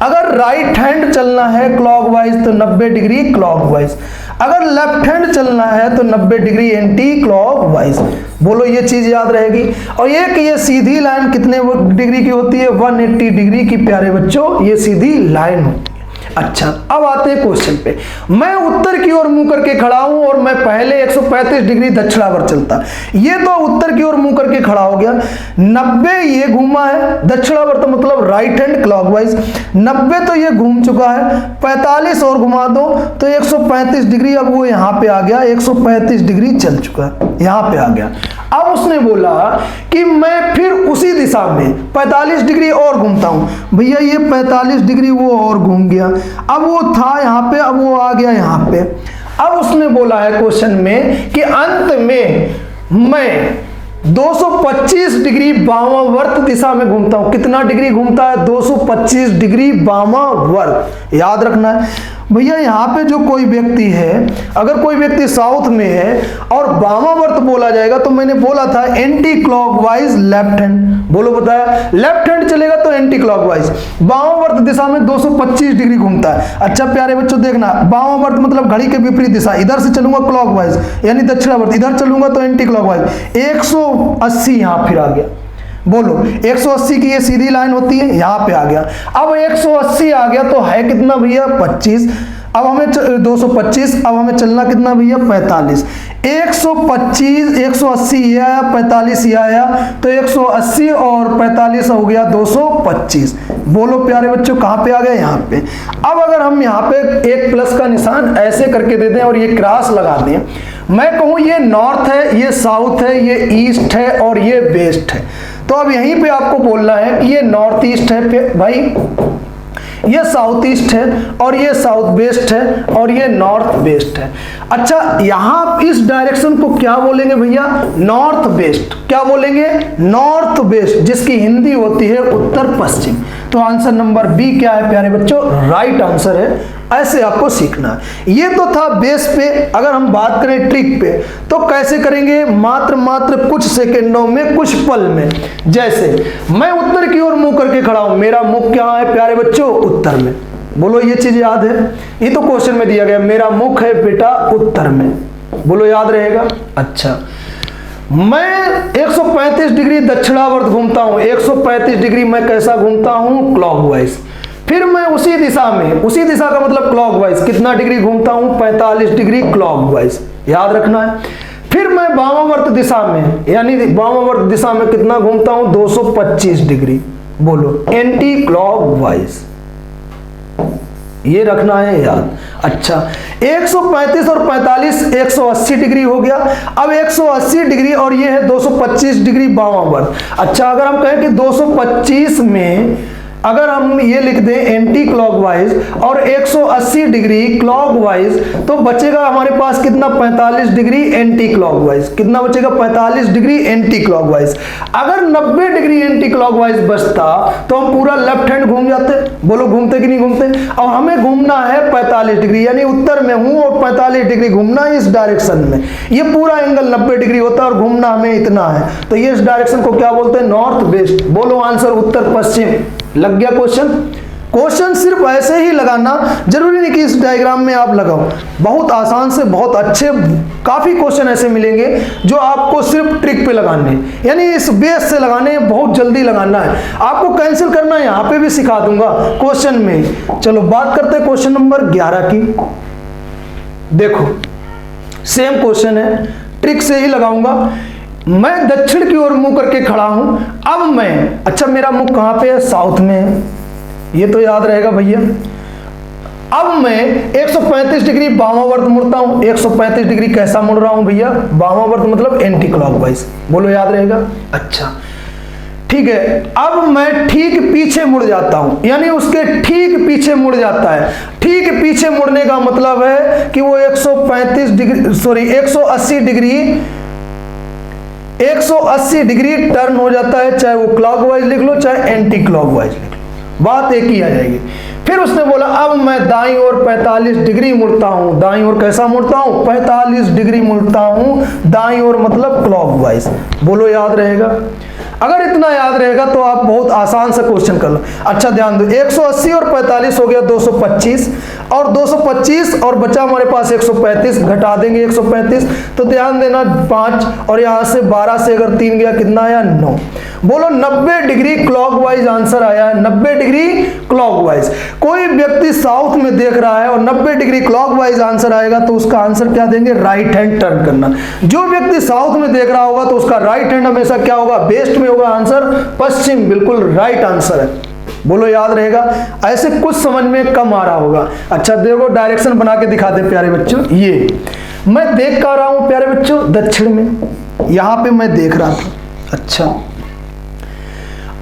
अगर राइट हैंड चलना है क्लॉकवाइज तो 90 डिग्री क्लॉकवाइज। अगर लेफ्ट हैंड चलना है तो 90 डिग्री एंटी क्लॉकवाइज। बोलो, ये चीज याद रहेगी। और ये सीधी लाइन कितने डिग्री की होती है? 180 डिग्री की प्यारे बच्चों, ये सीधी लाइन होती है। अच्छा, अब आते हैं क्वेश्चन पे। मैं उत्तर की ओर मुंह करके खड़ा हूं और मैं पहले 135 डिग्री दक्षिणावर्त चलता। ये तो उत्तर की ओर मुंह करके खड़ा हो गया। 90 ये घूमा है, दक्षिणावर्त मतलब राइट हैंड क्लॉकवाइज। 90 तो ये घूम चुका है, 45 और घुमा दो तो 135 डिग्री। अब वो यहां पे आ गया, 135 डिग्री चल चुका है, यहां पे आ गया। अब उसने बोला कि मैं फिर उसी दिशा में 45 डिग्री और घूमता हूं। भैया ये 45 डिग्री वो और घूम गया। अब वो था यहां पे, अब वो आ गया यहां पे। अब उसने बोला है क्वेश्चन में कि अंत में मैं 225 डिग्री वामावर्त दिशा में घूमता हूं। कितना डिग्री घूमता है? 225 डिग्री वामावर्त, याद रखना है। भैया यहाँ पे जो कोई व्यक्ति है, अगर कोई व्यक्ति साउथ में है और वामावर्त बोला जाएगा तो मैंने बोला था एंटी क्लॉकवाइज लेफ्ट हैंड। बोलो, बताया, लेफ्ट हैंड चलेगा तो एंटी क्लॉकवाइज। वामावर्त दिशा में 225 डिग्री घूमता है। अच्छा प्यारे बच्चों, देखना, वामावर्त मतलब घड़ी के विपरीत दिशा। इधर से चलूंगा क्लॉकवाइज यानी दक्षिणावर्त, इधर चलूंगा तो एंटी क्लॉकवाइज। 180 यहां फिर आ गया। बोलो, 180 की ये सीधी लाइन होती है, यहां पे आ गया। अब 180 आ गया तो है कितना भैया? 25। अब हमें 225, अब हमें चलना कितना भैया? 45। 125, 180 ये आया, 45 ये आया, तो 180 और 45 हो गया 225। बोलो प्यारे बच्चों, कहां पे आ गए? यहाँ पे। अब अगर हम यहाँ पे एक प्लस का निशान ऐसे करके दे दें और ये क्रॉस लगा दें, मैं कहूं ये नॉर्थ है, ये साउथ है, ये ईस्ट है और ये वेस्ट है, तो अब यहीं पे आपको बोलना है कि ये नॉर्थ ईस्ट है भाई, ये साउथ ईस्ट है और ये साउथ वेस्ट है और ये नॉर्थ वेस्ट है। अच्छा, यहां इस डायरेक्शन को क्या बोलेंगे भैया? North west. क्या बोलेंगे? नॉर्थ वेस्ट, जिसकी हिंदी होती है उत्तर पश्चिम। तो आंसर नंबर बी क्या है प्यारे बच्चों? राइट आंसर है। ऐसे आपको सीखना है। ये तो था बेस पे। अगर हम बात करें ट्रिक पे तो कैसे करेंगे? मात्र कुछ सेकंडों में, कुछ पल में। जैसे मैं उत्तर की ओर मुंह करके खड़ा हूं, मेरा मुख क्या है प्यारे बच्चों? उत्तर में। बोलो, ये चीज याद है, ये तो क्वेश्चन में दिया गया, मेरा मुख है बेटा उत्तर में। बोलो, याद रहेगा। अच्छा, मैं 135 डिग्री दक्षिणावर्त घूमता हूं। 135 डिग्री मैं कैसा घूमता हूं? क्लॉकवाइज। फिर मैं उसी दिशा में, उसी दिशा का मतलब क्लॉकवाइज, कितना डिग्री घूमता हूं? 45 डिग्री क्लॉकवाइज, याद रखना है। फिर मैं वामावर्त दिशा में, यानी वामावर्त दिशा में कितना घूमता हूं? 225 डिग्री। बोलो, एंटी क्लॉकवाइज, ये रखना है याद। अच्छा, 135 और 45 180 डिग्री हो गया। अब 180 डिग्री और ये है 225 डिग्री वामावर्त। अच्छा, अगर हम कहें कि 225 में अगर हम ये लिख दें एंटी क्लॉकवाइज और 180 डिग्री क्लॉकवाइज, तो बचेगा हमारे पास कितना? 45 डिग्री एंटी क्लॉकवाइज। कितना बचेगा? 45 डिग्री एंटी क्लॉकवाइज। अगर 90 डिग्री एंटी क्लॉकवाइज बचता तो हम पूरा लेफ्ट हैंड घूम जाते। बोलो, घूमते कि नहीं घूमते? और हमें घूमना है 45 डिग्री, यानी उत्तर में हूं और 45 डिग्री घूमना है इस डायरेक्शन में। ये पूरा एंगल 90 डिग्री होता है और घूमना हमें इतना है, तो ये इस डायरेक्शन को क्या बोलते हैं? North west. बोलो आंसर उत्तर पश्चिम। लग गया क्वेश्चन? क्वेश्चन सिर्फ ऐसे ही लगाना, जरूरी नहीं कि इस डायग्राम में आप लगाओ। बहुत आसान से बहुत अच्छे काफी क्वेश्चन ऐसे मिलेंगे जो आपको सिर्फ ट्रिक पे लगाने हैं, यानी इस बेस से लगाने हैं, बहुत जल्दी लगाना है। आपको कैंसिल करना है यहाँ पे भी सिखा दूंगा क्वेश्चन में। चलो बात करते हैं क्वेश्चन नंबर 11 की। देखो सेम क्वेश्चन है, ट्रिक से ही लगाऊंगा। मैं दक्षिण की ओर मुंह करके खड़ा हूं, अब मैं, अच्छा मेरा मुंह कहां पे है, साउथ में है, ये तो याद रहेगा भैया। अब मैं 135 डिग्री बामावर्त मुड़ता हूं। 135 डिग्री कैसा मुड़ रहा हूं भैया, बामावर्त मतलब एंटी क्लॉकवाइज, बोलो याद रहेगा। अच्छा ठीक है, अब मैं ठीक पीछे मुड़ जाता हूं, यानी उसके ठीक पीछे मुड़ जाता है। ठीक पीछे मुड़ने का मतलब है कि वो 135 डिग्री सॉरी 180 डिग्री टर्न हो जाता है, चाहे वो क्लॉकवाइज लिख लो चाहे एंटी क्लॉकवाइज लिख लो, बात एक ही आ जाएगी। फिर उसने बोला अब मैं दाईं ओर 45 डिग्री मुड़ता हूं। दाईं ओर कैसा मुड़ता हूं, 45 डिग्री मुड़ता हूं, दाईं ओर मतलब क्लॉकवाइज, बोलो याद रहेगा। अगर इतना याद रहेगा तो आप बहुत आसान सा क्वेश्चन कर लो। अच्छा ध्यान दो, 180 और 45 हो गया 225, और 225 और बचा हमारे पास 135, घटा देंगे 135, तो ध्यान देना 5 और यहां से 12 से अगर 3 गया कितना आया, 9। बोलो 90 डिग्री क्लॉकवाइज आंसर आया है, 90 डिग्री क्लॉकवाइज। कोई व्यक्ति साउथ में देख रहा है और 90 डिग्री क्लॉकवाइज आंसर आएगा तो उसका आंसर क्या देंगे, राइट हैंड टर्न करना। जो व्यक्ति साउथ में देख रहा होगा तो उसका राइट हैंड हमेशा क्या होगा, वेस्ट में होगा, आंसर पश्चिम, बिल्कुल राइट आंसर है, बोलो याद रहेगा। ऐसे कुछ समझ में कम आ रहा होगा। अच्छा देखो डायरेक्शन बना के दिखा दे प्यारे बच्चों, ये मैं देख कर रहा हूं प्यारे बच्चों दक्षिण में, यहां पे मैं देख रहा था। अच्छा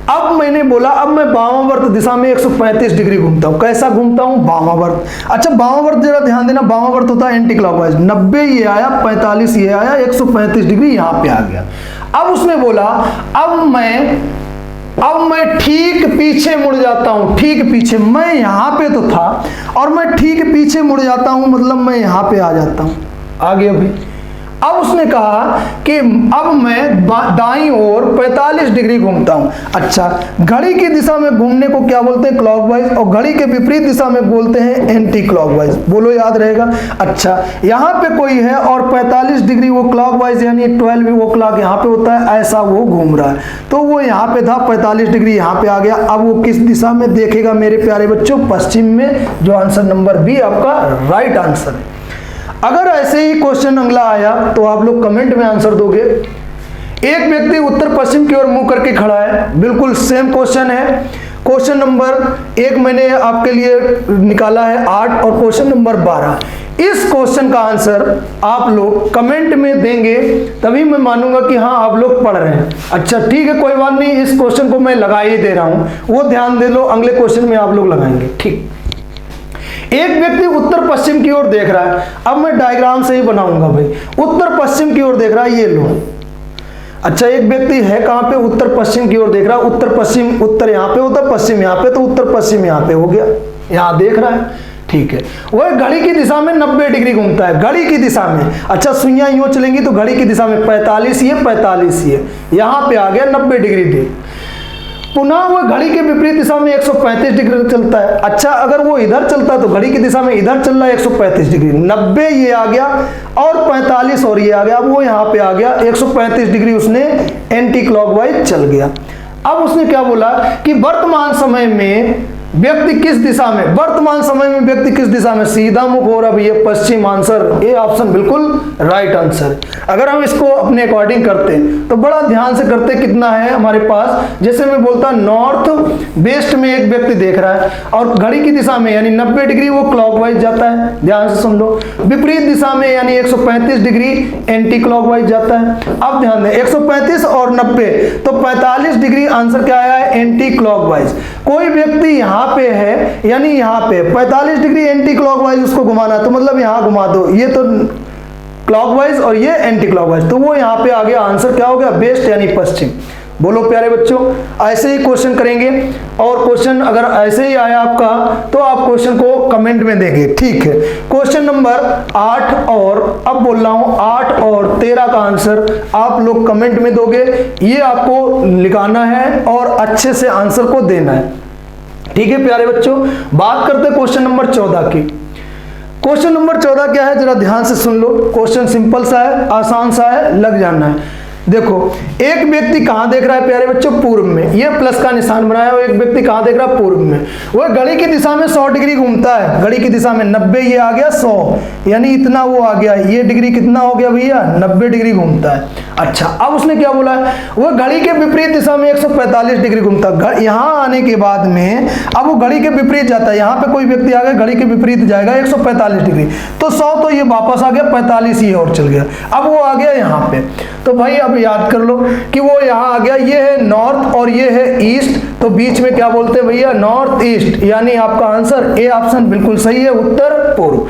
अब मैंने बोला अब मैं वामावर्त दिशा में 135 डिग्री घूमता हूं। कैसा घूमता हूं, वामावर्त। अच्छा वामावर्त जरा ध्यान देना, वामावर्त होता है एंटी क्लॉकवाइज। 90 ये आया, 45 ये आया, 135 डिग्री यहां पे आ गया। अब उसने बोला अब मैं ठीक पीछे मुड़ जाता हूं। ठीक पीछे, मैं यहां पे तो था और मैं ठीक पीछे मुड़ जाता हूं, मतलब मैं यहां पे आ जाता हूं, आ गया भाई। अब उसने कहा कि अब मैं दाईं ओर 45 डिग्री घूमता हूं। अच्छा घड़ी की दिशा में घूमने को क्या बोलते हैं, क्लॉकवाइज, और घड़ी के विपरीत दिशा में बोलते हैं एंटी क्लॉकवाइज, बोलो याद रहेगा। अच्छा यहां पे कोई है और 45 डिग्री वो क्लॉकवाइज यानी 12 वो क्लॉक यहां पे होता है, ऐसा वो घूम रहा है, तो वो यहां पे था, 45 डिग्री यहां पे आ गया। अब वो किस दिशा में देखेगा मेरे प्यारे बच्चों, पश्चिम में, जो आंसर नंबर बी आपका राइट आंसर है। अगर ऐसे ही क्वेश्चन अगला आया तो आप लोग कमेंट में आंसर दोगे। एक व्यक्ति उत्तर पश्चिम की ओर मुंह करके खड़ा है, बिल्कुल सेम क्वेश्चन है। क्वेश्चन नंबर 1 मैंने आपके लिए निकाला है 8 और क्वेश्चन नंबर 12। इस क्वेश्चन का आंसर आप लोग कमेंट में देंगे तभी मैं मानूंगा कि हाँ आप लोग पढ़ रहे हैं। अच्छा ठीक है कोई बात नहीं, इस क्वेश्चन को मैं लगा ही दे रहा हूं, वो ध्यान दे लो, अगले क्वेश्चन में आप लोग लगाएंगे। ठीक, एक व्यक्ति उत्तर पश्चिम की ओर देख रहा है। अब मैं डायग्राम से ही बनाऊंगा भाई, उत्तर पश्चिम की ओर देख रहा है, ये लो। अच्छा एक व्यक्ति है कहां पे, उत्तर पश्चिम की ओर देख रहा है। उत्तर पश्चिम, उत्तर यहां पे होता है, पश्चिम यहां पे, तो उत्तर पश्चिम यहां पे हो गया, यहां देख रहा है। ठीक है, वह घड़ी की दिशा में 90 डिग्री घूमता है, घड़ी की दिशा में। अच्छा सुइयां यूं चलेंगी तो घड़ी की दिशा में 45 ये 45 ये, यहां पे आ गया 90 डिग्री दे। पुनः वह घड़ी के विपरीत दिशा में 135 डिग्री चलता है। अच्छा अगर वो इधर चलता है तो घड़ी की दिशा में इधर चल रहा है 135 डिग्री, 90 ये आ गया और 45 और ये आ गया। अब वो यहाँ पे आ गया 135 डिग्री, उसने एंटी क्लॉकवाइज चल गया। अब उसने क्या बोला कि वर्तमान समय में व्यक्ति किस दिशा में, वर्तमान समय में व्यक्ति किस दिशा में, सीधा मुख हो रहा भैया पश्चिम, आंसर ए ऑप्शन बिल्कुल राइट आंसर। अगर हम इसको अपने अकॉर्डिंग करते तो बड़ा ध्यान से करते, कितना है हमारे पास, जैसे मैं बोलता नॉर्थ वेस्ट में एक व्यक्ति देख रहा है और घड़ी की दिशा में यानी 90 डिग्री वो क्लॉकवाइज जाता है, ध्यान से सुन लो। विपरीत दिशा में यानी 135 डिग्री एंटी क्लॉकवाइज जाता है। अब ध्यान दें 135 और 90 तो 45 डिग्री आंसर क्या आया है, एंटी क्लॉकवाइज। कोई व्यक्ति यहाँ पे है यानी यहाँ पे 45 डिग्री एंटी क्लॉकवाइज उसको घुमाना, तो मतलब यहाँ घुमा दो, ये तो क्लॉकवाइज और ये एंटी क्लॉकवाइज, तो वो यहाँ पे आ गया, आंसर क्या हो गया, वेस्ट यानी पश्चिम। बोलो प्यारे बच्चों, ऐसे ही क्वेश्चन करेंगे और क्वेश्चन अगर ऐसे ही आया आपका तो आप क्वेश्चन को कमेंट में देंगे। ठीक है, क्वेश्चन नंबर 8 और अब बोल रहा हूं 8 और 13 का आंसर आप लोग कमेंट में दोगे, ये आपको लिखाना है और अच्छे से आंसर को देना है। ठीक है प्यारे बच्चों, बात करते हैं क्वेश्चन नंबर 14 की। क्वेश्चन नंबर 14 क्या है, जरा ध्यान से सुन लो। क्वेश्चन सिंपल सा है, आसान सा है, लग जाना है। देखो, एक व्यक्ति कहां देख रहा है प्यारे बच्चों, पूर्व में। ये प्लस का निशान बनाया हुआ एक व्यक्ति कहां देख रहा है, पूर्व में। वह घड़ी की दिशा में 100 डिग्री घूमता है, घड़ी की दिशा में 90, ये आ गया 100, यानी इतना वो आ गया। ये डिग्री कितना हो गया भैया, 90 डिग्री घूमता है। अच्छा, अब उसने क्या बोला है, वह घड़ी के विपरीत दिशा में 145 डिग्री घूमता है। यहां आने के बाद में अब वो घड़ी के विपरीत जाता है। यहां पे कोई व्यक्ति आ गया, घड़ी के विपरीत जाएगा 145 डिग्री, तो 100 तो ये वापस आ गया, 45 ये और चल गया। अब वो आ गया यहाँ पे, तो भाई अब याद कर लो कि वो यहाँ आ गया। ये है नॉर्थ और ये है ईस्ट, तो बीच में क्या बोलते हैं भैया, नॉर्थ ईस्ट, यानी आपका आंसर ए ऑप्शन बिल्कुल सही है, उत्तर पूर्व।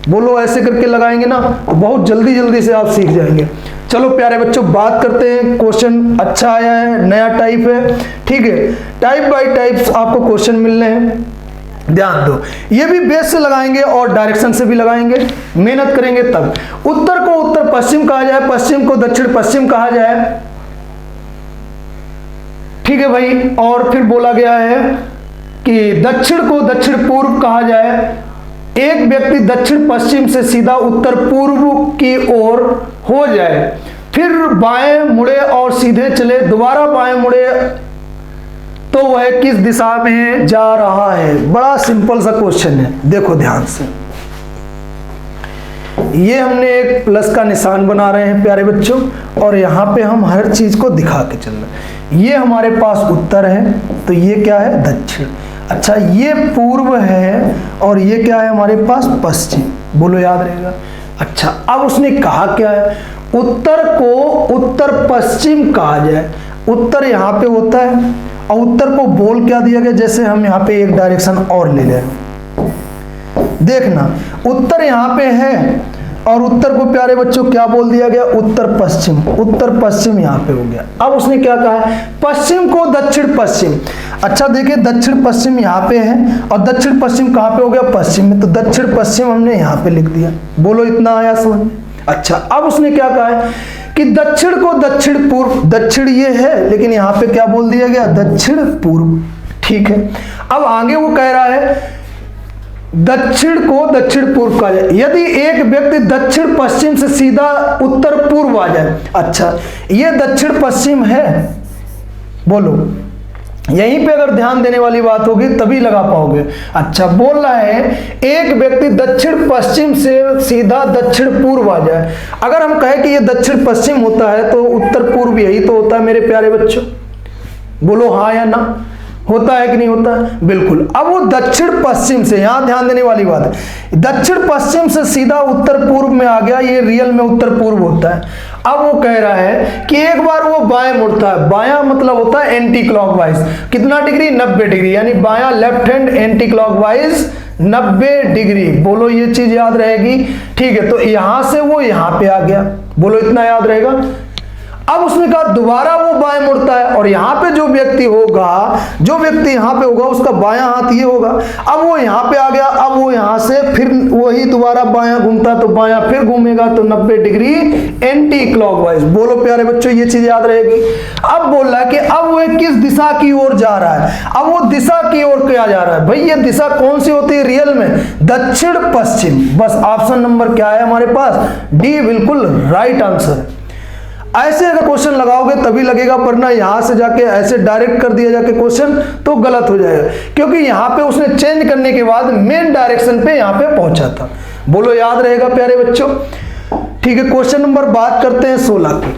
बोलो, ऐसे करके लगाएंगे ना तो बहुत जल्दी जल्दी से आप सीख जाएंगे। चलो प्यारे बच्चों, बात करते हैं। क्वेश्चन अच्छा आया है, नया टाइप है, ठीक है। टाइप बाय टाइप्स आपको क्वेश्चन मिल रहे हैं, ध्यान दो। ये भी बेस से लगाएंगे और डायरेक्शन से भी लगाएंगे, मेहनत करेंगे तब। उत्तर को उत्तर पश्चिम कहा जाए, पश्चिम को दक्षिण पश्चिम कहा जाए, ठीक है भाई। और फिर बोला गया है कि दक्षिण को दक्षिण पूर्व कहा जाए। एक व्यक्ति दक्षिण पश्चिम से सीधा उत्तर पूर्व की ओर हो जाए, फिर बाएं मुड़े और सीधे चले, दोबारा बाएं मुड़े तो वह किस दिशा में जा रहा है। बड़ा सिंपल सा क्वेश्चन है, देखो ध्यान से। ये हमने एक प्लस का निशान बना रहे हैं प्यारे बच्चों, और यहाँ पे हम हर चीज को दिखा के चल रहे हैं। ये हमारे पास उत्तर है, तो ये क्या है, दक्षिण। अच्छा, ये पूर्व है और ये क्या है हमारे पास, पश्चिम। बोलो, याद रहेगा। अच्छा, अब उसने कहा क्या है, उत्तर को उत्तर पश्चिम कहा जाए। उत्तर यहाँ पे होता है और उत्तर को बोल क्या दिया गया, जैसे हम यहाँ पे एक डायरेक्शन और ले लें, देखना उत्तर यहाँ पे है और उत्तर को प्यारे बच्चों क्या बोल दिया गया, उत्तर पश्चिम। उत्तर पश्चिम यहाँ पे हो गया। अब उसने क्या कहा है, पश्चिम को दक्षिण पश्चिम। अच्छा देखिए, दक्षिण पश्चिम यहाँ पे है और दक्षिण पश्चिम कहाँ पे हो गया, पश्चिम में, तो दक्षिण पश्चिम हमने यहाँ पे लिख दिया। बोलो, इतना आया समझ। अच्छा, अब उसने क्या कहा है कि दक्षिण को दक्षिण पूर्व। दक्षिण ये है लेकिन यहाँ पे क्या बोल दिया गया, दक्षिण पूर्व, ठीक है। अब आगे वो कह रहा है दक्षिण को दक्षिण पूर्व कहा जाए, यदि एक व्यक्ति दक्षिण पश्चिम से सीधा उत्तर पूर्व आ जाए। अच्छा, ये दक्षिण पश्चिम है, बोलो, यहीं पे अगर ध्यान देने वाली बात होगी तभी लगा पाओगे। अच्छा, बोल रहा है एक व्यक्ति दक्षिण पश्चिम से सीधा दक्षिण पूर्व आ जाए। अगर हम कहें कि ये दक्षिण पश्चिम होता है तो उत्तर पूर्व यही तो होता है मेरे प्यारे बच्चों। बोलो हाँ या ना, होता है कि नहीं होता है, बिल्कुल। अब वो दक्षिण पश्चिम से, यहां ध्यान देने वाली बात है, दक्षिण पश्चिम से सीधा उत्तर पूर्व में आ गया, ये रियल में उत्तर पूर्व होता है। अब वो कह रहा है कि एक बार वो बाएं मुड़ता है। बायां मतलब होता है एंटी क्लॉकवाइज। कितना डिग्री, 90 डिग्री, यानी बायां left hand anti clockwise 90 degree. बोलो, ये चीज याद रहेगी, ठीक है। तो यहां से वो यहां पे आ गया, बोलो इतना याद रहेगा। अब उसने कहा दोबारा वो बाएं मुड़ता है और यहाँ पे जो व्यक्ति होगा, जो व्यक्ति यहाँ पे होगा उसका बायां हाथ ये होगा। अब वो यहाँ पे आ गया, अब वो यहाँ से फिर वही दोबारा बायां घूमता तो बायां फिर घूमेगा, तो 90 डिग्री एंटी क्लॉकवाइज। बोलो प्यारे बच्चों, ये चीज याद रहेगी। अब बोल रहा है कि अब वो किस दिशा की ओर जा रहा है। अब वो दिशा की ओर क्या जा रहा है भाई, ये दिशा कौन सी होती है रियल में, दक्षिण पश्चिम। बस ऑप्शन नंबर क्या है हमारे पास, डी, बिल्कुल राइट आंसर है। ऐसे अगर क्वेश्चन लगाओगे तभी लगेगा, वरना यहां से जाके ऐसे डायरेक्ट कर दिया जाके क्वेश्चन तो गलत हो जाएगा, क्योंकि यहां पे उसने चेंज करने के बाद मेन डायरेक्शन पे यहां पे पहुंचा था। बोलो याद रहेगा प्यारे बच्चों, ठीक है। क्वेश्चन नंबर बात करते हैं 16 की।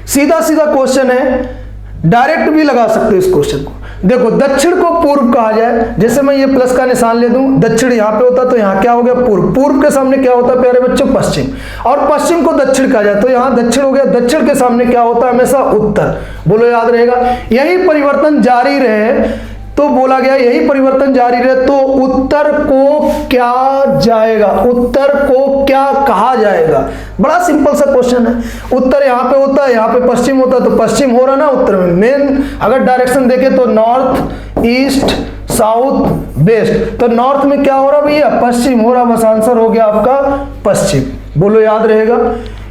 सीधा सीधा क्वेश्चन है, डायरेक्ट भी लगा सकते हो इस क्वेश्चन को। देखो, दक्षिण को पूर्व कहा जाए, जैसे मैं ये प्लस का निशान ले दूं, दक्षिण यहाँ पे होता तो यहाँ क्या हो गया, पूर्व। पूर्व के सामने क्या होता है प्यारे बच्चों, पश्चिम। और पश्चिम को दक्षिण कहा जाए तो यहाँ दक्षिण हो गया, दक्षिण के सामने क्या होता है हमेशा, उत्तर। बोलो याद रहेगा। यही परिवर्तन जारी रहे तो बोला गया, यही परिवर्तन जारी रहे तो उत्तर को क्या जाएगा, उत्तर को क्या कहा जाएगा। बड़ा सिंपल सा क्वेश्चन है। उत्तर यहाँ पे होता है, यहाँ पे पश्चिम होता है, तो पश्चिम हो रहा ना उत्तर में। मेन अगर डायरेक्शन देखे तो नॉर्थ, ईस्ट, साउथ, वेस्ट, तो नॉर्थ में क्या हो रहा भैया, पश्चिम हो रहा। बस आंसर हो गया आपका पश्चिम। बोलो याद रहेगा।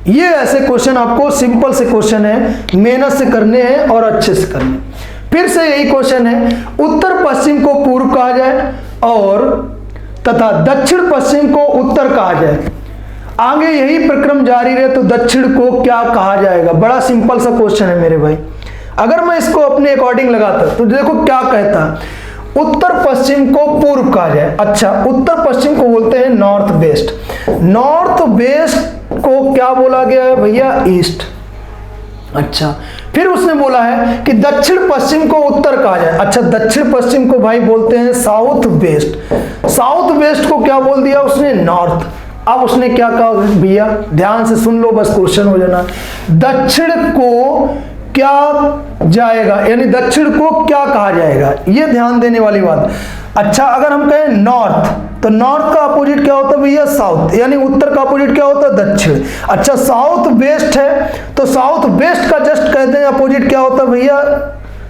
ये ऐसे क्वेश्चन आपको, सिंपल से क्वेश्चन है, मेहनत से करने हैं और अच्छे से करने हैं। फिर से यही क्वेश्चन है, उत्तर पश्चिम को पूर्व कहा जाए और तथा दक्षिण पश्चिम को उत्तर कहा जाए, आगे यही प्रक्रम जारी रहे तो दक्षिण को क्या कहा जाएगा। बड़ा सिंपल सा क्वेश्चन है मेरे भाई। अगर मैं इसको अपने अकॉर्डिंग लगाता तो देखो क्या कहता, उत्तर पश्चिम को पूर्व कहा जाए। अच्छा, उत्तर पश्चिम को बोलते हैं नॉर्थ वेस्ट, नॉर्थ वेस्ट को क्या बोला गया है भैया, ईस्ट। अच्छा, फिर उसने बोला है कि दक्षिण पश्चिम को उत्तर कहा जाए। अच्छा, दक्षिण पश्चिम को भाई बोलते हैं साउथ वेस्ट, साउथ वेस्ट को क्या बोल दिया उसने, नॉर्थ। अब उसने क्या कहा भैया, ध्यान से सुन लो, बस क्वेश्चन हो जाना। दक्षिण को क्या जाएगा, यानी दक्षिण को क्या कहा जाएगा, ये ध्यान देने वाली बात। अच्छा, अगर हम कहें नॉर्थ, तो नॉर्थ का अपोजिट क्या होता है भैया, साउथ, यानी उत्तर का अपोजिट क्या होता है, दक्षिण। अच्छा, साउथ वेस्ट है तो साउथ वेस्ट का जस्ट कहते हैं अपोजिट क्या होता है भैया,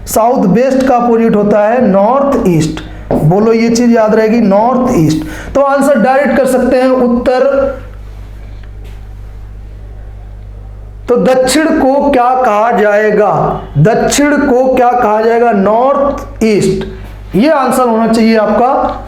साउथ वेस्ट का अपोजिट होता है नॉर्थ ईस्ट। बोलो, ये चीज याद रहेगी, नॉर्थ ईस्ट। तो आंसर डायरेक्ट कर सकते हैं उत्तर, तो दक्षिण को क्या कहा जाएगा, दक्षिण को क्या कहा जाएगा, नॉर्थ ईस्ट। ये आंसर होना चाहिए आपका,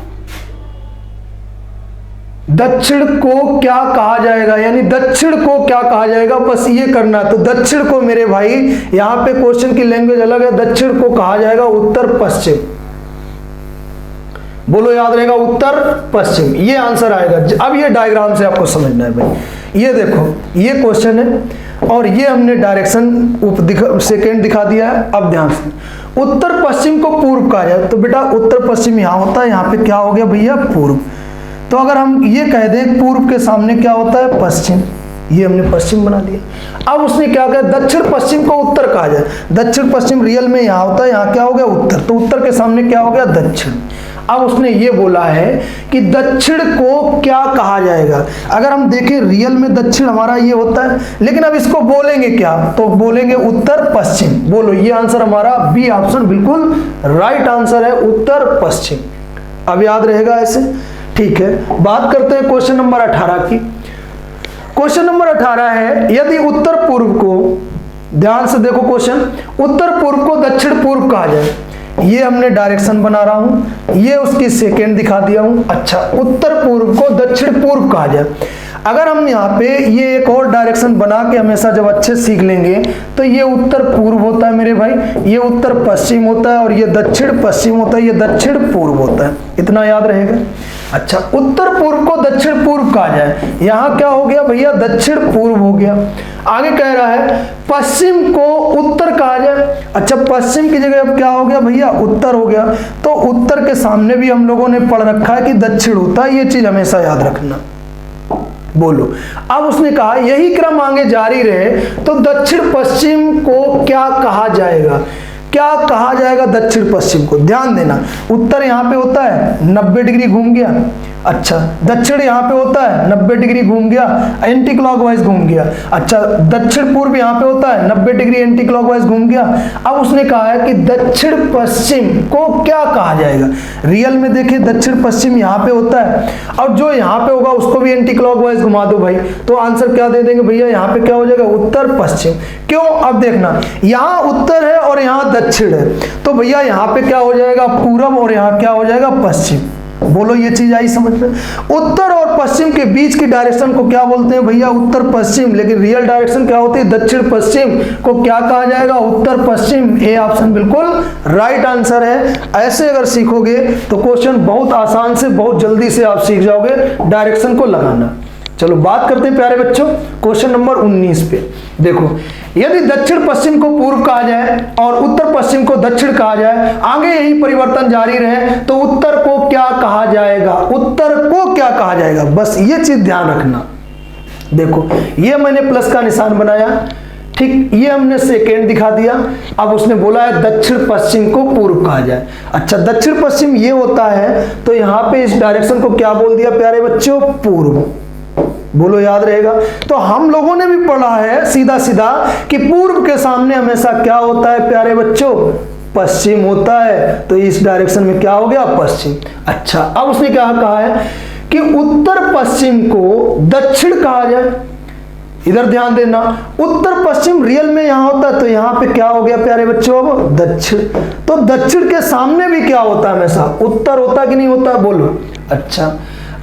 दक्षिण को क्या कहा जाएगा, यानी दक्षिण को क्या कहा जाएगा, बस ये करना। तो दक्षिण को मेरे भाई, यहां पे क्वेश्चन की लैंग्वेज अलग है, दक्षिण को कहा जाएगा उत्तर पश्चिम। बोलो, याद रहेगा, उत्तर पश्चिम, ये आंसर आएगा। अब ये डायग्राम से आपको समझना है भाई। ये देखो, ये क्वेश्चन है और ये हमने डायरेक्शन सेकेंड दिखा दिया है। अब ध्यान से, उत्तर पश्चिम को पूर्व कहा जाए, तो बेटा उत्तर पश्चिम यहां होता है, यहां पे क्या हो गया भैया, पूर्व। तो अगर हम ये कह दें पूर्व के सामने क्या होता है, पश्चिम, ये हमने पश्चिम बना दिया। अब उसने क्या कहा, दक्षिण पश्चिम को उत्तर कहा जाए। दक्षिण पश्चिम रियल में यहां होता है, यहां क्या हो गया, उत्तर, तो उत्तर के सामने क्या हो गया, दक्षिण। अब उसने ये बोला है कि दक्षिण को क्या कहा जाएगा। अगर हम देखें रियल में दक्षिण हमारा ये होता है, लेकिन अब इसको बोलेंगे क्या, तो बोलेंगे उत्तर पश्चिम। बोलो, ये आंसर हमारा बी ऑप्शन बिल्कुल राइट आंसर है, उत्तर पश्चिम। अब याद रहेगा ऐसे, ठीक है। बात करते हैं क्वेश्चन नंबर 18 की। क्वेश्चन नंबर 18 है, यदि उत्तर पूर्व को, ध्यान से देखो क्वेश्चन, उत्तर पूर्व को दक्षिण पूर्व कहा जाए, ये हमने डायरेक्शन बना रहा हूं, ये उसकी सेकेंड दिखा दिया हूं। अच्छा, उत्तर पूर्व को दक्षिण पूर्व कहा जाए। अगर हम यहाँ पे ये एक और डायरेक्शन बना के हमेशा जब अच्छे सीख लेंगे, तो ये उत्तर पूर्व होता है मेरे भाई, ये उत्तर पश्चिम होता है और ये दक्षिण पश्चिम होता है, ये दक्षिण पूर्व होता है। इतना याद रहेगा। अच्छा, उत्तर पूर्व को दक्षिण पूर्व कहा जाए, यहां क्या हो गया भैया, दक्षिण पूर्व हो गया। आगे कह रहा है पश्चिम को उत्तर कहा जाए। अच्छा, पश्चिम की जगह अब क्या हो गया भैया, उत्तर हो गया। तो उत्तर के सामने भी हम लोगों ने पढ़ रखा है कि दक्षिण होता है, ये चीज हमेशा याद रखना। बोलो, अब उसने कहा यही क्रम आगे जारी रहे तो दक्षिण पश्चिम को क्या कहा जाएगा, क्या कहा जाएगा दक्षिण पश्चिम को। ध्यान देना, उत्तर यहां पे होता है 90 डिग्री घूम गया। अच्छा, दक्षिण यहां पे होता है 90 डिग्री घूम गया, एंटी क्लॉकवाइज घूम गया। अच्छा, दक्षिण पूर्व यहां पे होता है 90 डिग्री एंटी क्लॉकवाइज घूम गया। अब उसने कहा है कि दक्षिण पश्चिम को क्या कहा जाएगा। रियल में देखिए, दक्षिण पश्चिम यहां पे होता है और जो यहां पे होगा उसको भी एंटी क्लॉकवाइज घुमा दो भाई, तो आंसर क्या दे देंगे भैया, यहां पे क्या हो जाएगा, उत्तर पश्चिम। क्यों, अब देखना, यहां उत्तर है और यहां दक्षिण है, तो भैया यहां पे क्या हो जाएगा, पूरब, और यहां क्या हो जाएगा, पश्चिम। बोलो, ये चीज आई समझ में। उत्तर और पश्चिम के बीच की डायरेक्शन को क्या बोलते हैं भैया, उत्तर पश्चिम, लेकिन रियल डायरेक्शन क्या होती है, दक्षिण पश्चिम को क्या कहा जाएगा, उत्तर पश्चिम। ए ऑप्शन बिल्कुल राइट आंसर है। ऐसे अगर सीखोगे तो क्वेश्चन बहुत आसान से, बहुत जल्दी से आप सीख जाओगे डायरेक्शन को लगाना। चलो बात करते हैं प्यारे बच्चों क्वेश्चन नंबर 19 पे। देखो, यदि दक्षिण पश्चिम को पूर्व कहा जाए और उत्तर पश्चिम को दक्षिण कहा जाए, आगे यही परिवर्तन जारी रहे तो उत्तर को क्या कहा जाएगा, उत्तर को क्या कहा जाएगा, बस ये चीज ध्यान रखना। देखो, ये मैंने प्लस का निशान बनाया, ठीक, ये हमने सेकेंड दिखा दिया। अब उसने बोला है दक्षिण पश्चिम को पूर्व कहा जाए। अच्छा, दक्षिण पश्चिम ये होता है, तो यहां पे इस डायरेक्शन को क्या बोल दिया प्यारे बच्चों, पूर्व। बोलो, याद रहेगा। तो हम लोगों ने भी पढ़ा है सीधा सीधा कि पूर्व के सामने हमेशा क्या होता है प्यारे बच्चों, पश्चिम होता है, तो इस डायरेक्शन में क्या हो गया, पश्चिम। अच्छा, अब उसने क्या कहा है कि उत्तर पश्चिम को दक्षिण कहा जाए, इधर ध्यान देना, उत्तर पश्चिम रियल में यहां होता है, तो यहां पे क्या हो गया प्यारे बच्चों, अब दक्षिण। तो दक्षिण के सामने भी क्या होता है, हमेशा उत्तर होता कि नहीं होता, बोलो। अच्छा,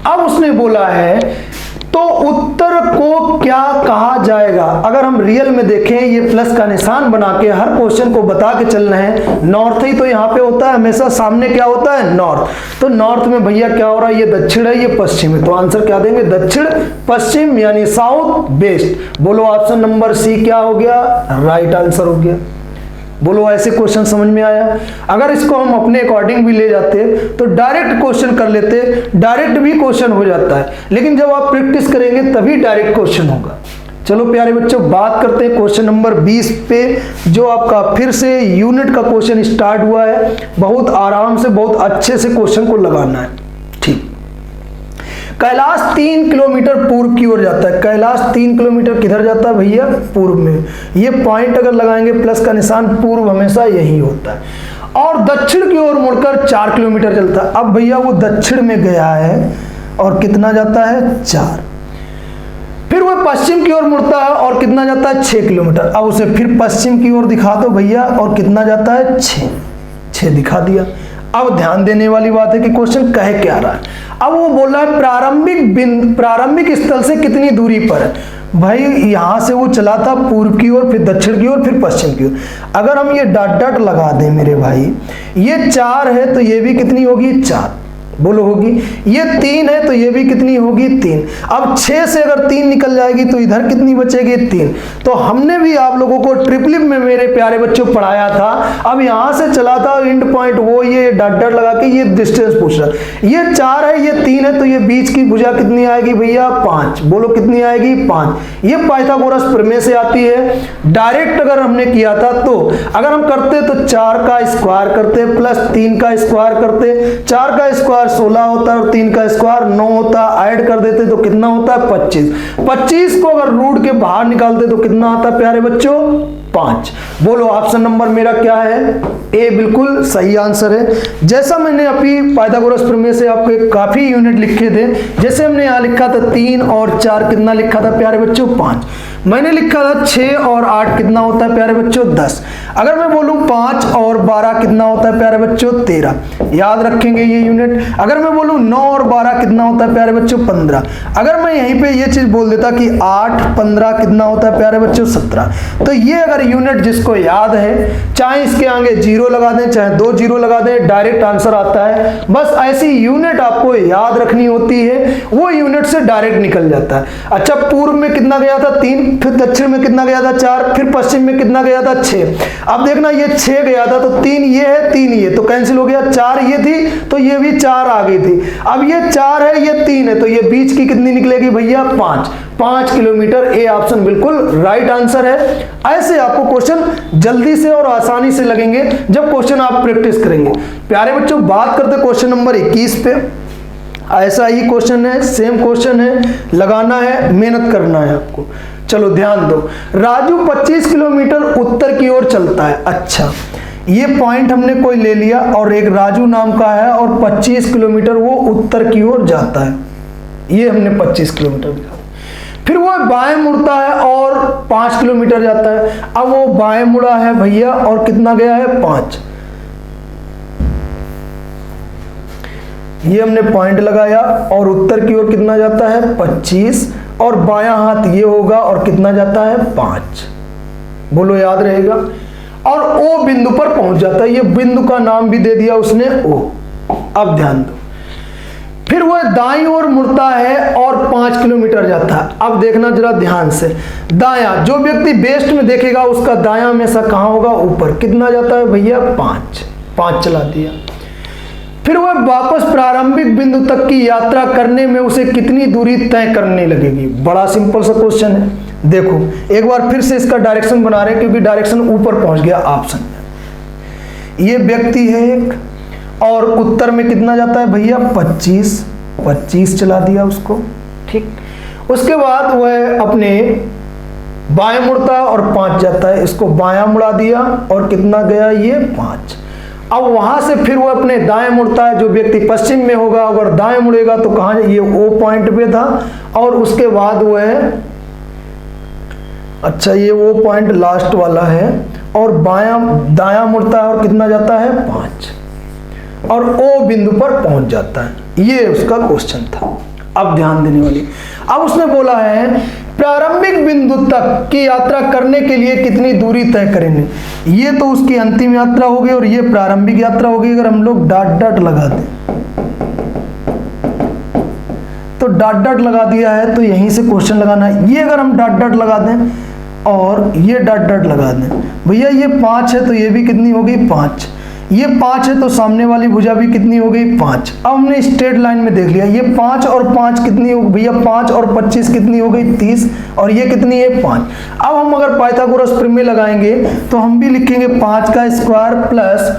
अब उसने बोला है तो उत्तर को क्या कहा जाएगा। अगर हम रियल में देखें, ये प्लस का निशान बना के हर क्वेश्चन को बता के चलना है। नॉर्थ ही तो यहाँ पे होता है, हमेशा सामने क्या होता है, नॉर्थ। तो नॉर्थ में भैया क्या हो रहा है, ये दक्षिण है, ये पश्चिम है, तो आंसर क्या देंगे, दक्षिण पश्चिम यानी साउथ वेस्ट। बोलो ऑप्शन नंबर सी क्या हो गया, राइट आंसर हो गया। बोलो ऐसे क्वेश्चन समझ में आया। अगर इसको हम अपने अकॉर्डिंग भी ले जाते तो डायरेक्ट क्वेश्चन कर लेते, डायरेक्ट भी क्वेश्चन हो जाता है, लेकिन जब आप प्रैक्टिस करेंगे तभी डायरेक्ट क्वेश्चन होगा। चलो प्यारे बच्चों, बात करते हैं क्वेश्चन नंबर 20 पे, जो आपका फिर से यूनिट का क्वेश्चन स्टार्ट हुआ है। बहुत आराम से, बहुत अच्छे से क्वेश्चन को लगाना है, ठीक। कैलाश 3 किलोमीटर पूर्व की ओर जाता है। कैलाश 3 किलोमीटर किधर जाता है भैया, पूर्व में। ये पॉइंट अगर लगाएंगे प्लस का निशान, पूर्व हमेशा यही होता है। और दक्षिण की ओर मुड़कर 4 किलोमीटर चलता है। अब भैया वो दक्षिण में गया है और कितना जाता है, 4। फिर वो पश्चिम की ओर मुड़ता है और कितना जाता है, 6 किलोमीटर। अब उसे फिर पश्चिम की ओर दिखा दो भैया, और कितना जाता है, 6 दिखा दिया। अब ध्यान देने वाली बात है कि क्वेश्चन कह क्या रहा है। अब वो बोला है प्रारंभिक स्थल से कितनी दूरी पर है। भाई यहां से वो चला था पूर्व की ओर, फिर दक्षिण की ओर, फिर पश्चिम की ओर। अगर हम ये डॉट डॉट लगा दें मेरे भाई, ये 4 है तो ये भी कितनी होगी, 4। बोलो होगी। ये 3 है तो ये भी कितनी होगी, 3। अब 6 से अगर 3 निकल जाएगी तो इधर कितनी बचेगी, 3। तो हमने भी आप लोगों को ट्रिपलिप में मेरे प्यारे बच्चों पढ़ाया था। अब यहां से चला था एंड पॉइंट, वो ये डॉट डॉट लगा के ये डिस्टेंस पूछ रहा है। ये 4 है, ये 3 है, तो ये बीच की भुजा कितनी आएगी भैया, 5। बोलो कितनी आएगी, 5। ये पाइथागोरस प्रमेय से आती है। डायरेक्ट अगर हमने किया था, तो अगर हम करते तो 4 का स्क्वायर करते प्लस 3 का स्क्वायर करते, 4 का स्क्वायर 16 होता है और 3 का स्क्वायर 9 होता है। ऐड कर देते तो कितना होता है, 25। 25 को अगर रूट के बाहर निकालते तो कितना आता है प्यारे बच्चों, 5। बोलो ऑप्शन नंबर मेरा क्या है, ए बिल्कुल सही आंसर है। जैसा मैंने अभी पाइथागोरस प्रमेय से आपके काफी यूनिट लिखे थे, जैसे हमने यहाँ लिखा था 3 और 4 कितना लिखा था प्यारे बच्चों, 5। मैंने लिखा था 6 और 8 कितना होता है प्यारे बच्चों, 10। अगर मैं बोलूं 5 और 12 कितना होता है प्यारे बच्चों, 13। याद रखेंगे ये यूनिट। अगर मैं बोलूं 9 और 12 कितना होता है प्यारे बच्चों, 15। अगर मैं यहीं पे ये चीज बोल देता कि 8 15 कितना होता है प्यारे बच्चों, 17। तो ये अगर यूनिट जिसको याद है, चाहे इसके आगे 0 लगा दें, चाहे 2 0 लगा दें, डायरेक्ट आंसर आता है। बस ऐसी यूनिट आपको याद रखनी होती है, वो यूनिट से डायरेक्ट निकल जाता है। अच्छा, पूर्व में कितना गया था, 3, फिर दक्षिण में कितना गया था, 4, फिर पश्चिम में कितना गया था, 6। अब देखना ये 6 गया था तो 3 ये है, 3 ये, तो कैंसिल हो गया। 4 ये थी तो ये भी 4 आ गई थी। अब ये 4 है, ये 3 है, तो ये बीच की कितनी निकलेगी भैया, 5 किलोमीटर। ए ऑप्शन बिल्कुल राइट आंसर है। ऐसे आपको क्वेश्चन जल्दी से और आसानी से लगेंगे जब क्वेश्चन आप प्रैक्टिस करेंगे। प्यारे बच्चों, बात करते क्वेश्चन नंबर 21 पे। ऐसा ही क्वेश्चन है, सेम क्वेश्चन है, लगाना है, मेहनत करना है आपको। चलो ध्यान दो, राजू 25 किलोमीटर उत्तर की ओर चलता है। अच्छा, ये पॉइंट हमने कोई ले लिया और एक राजू नाम का है और 25 किलोमीटर वो उत्तर की ओर जाता है। ये हमने 25 किलोमीटर दिखा। फिर वो बाएं मुड़ता है और 5 किलोमीटर जाता है। अब वो बाएं मुड़ा है भैया और कितना गया है, 5। ये हमने पॉइंट लगाया और उत्तर की ओर कितना जाता है, 25, और बायां हाथ ये होगा और कितना जाता है, 5। बोलो याद रहेगा। और ओ बिंदु पर पहुंच जाता है। ये बिंदु का नाम भी दे दिया उसने, ओ। अब ध्यान दो, फिर वह दाईं ओर मुड़ता है और 5 किलोमीटर जाता है। अब देखना जरा ध्यान से, दायां, जो व्यक्ति वेस्ट में देखेगा उसका दायां हमेशा कहां होगा, ऊपर। कितना जाता है भैया, 5 चला दिया। फिर वह वापस प्रारंभिक बिंदु तक की यात्रा करने में उसे कितनी दूरी तय करने लगेगी। बड़ा सिंपल सा क्वेश्चन है। देखो एक बार फिर से इसका डायरेक्शन बना रहे हैं क्योंकि डायरेक्शन ऊपर पहुंच गया ऑप्शन में। ये व्यक्ति है एक, और उत्तर में कितना जाता है भैया, 25 चला दिया उसको, ठीक। उसके बाद वह अपने बाएं मुड़ता है और 5 जाता है, इसको बायां मुड़ा दिया और कितना गया, ये 5। अब वहां से फिर वो अपने दाएं मुड़ता है। जो व्यक्ति पश्चिम में होगा अगर दाएं मुड़ेगा तो कहां, ये ओ पॉइंट पे था, और उसके बाद वो है अच्छा, ये वो पॉइंट लास्ट वाला है और बायां दायां मुड़ता है और कितना जाता है 5 और ओ बिंदु पर पहुंच जाता है। ये उसका क्वेश्चन था। अब ध्यान देने वाली, अब उसने बोला है प्रारंभिक बिंदु तक की यात्रा करने के लिए कितनी दूरी तय करेंगे। ये तो उसकी अंतिम यात्रा होगी और ये प्रारंभिक यात्रा होगी। अगर हम लोग डॉट डॉट लगा दें तो डॉट डॉट लगा दिया है तो यहीं से क्वेश्चन लगाना है। ये अगर हम डॉट डॉट लगा दें और ये डॉट डॉट लगा दें, भैया ये 5 है तो ये भी कितनी हो गई 5, ये 5 है तो सामने वाली भुजा भी कितनी हो गई 5। अब हमने स्ट्रेट लाइन में देख लिया, ये 5 और 5 कितनी हो भैया 5 और 25 कितनी हो गई 30 और ये कितनी है 5। अब हम अगर पाइथागोरस प्रमेय लगाएंगे तो हम भी लिखेंगे 5 का स्क्वायर प्लस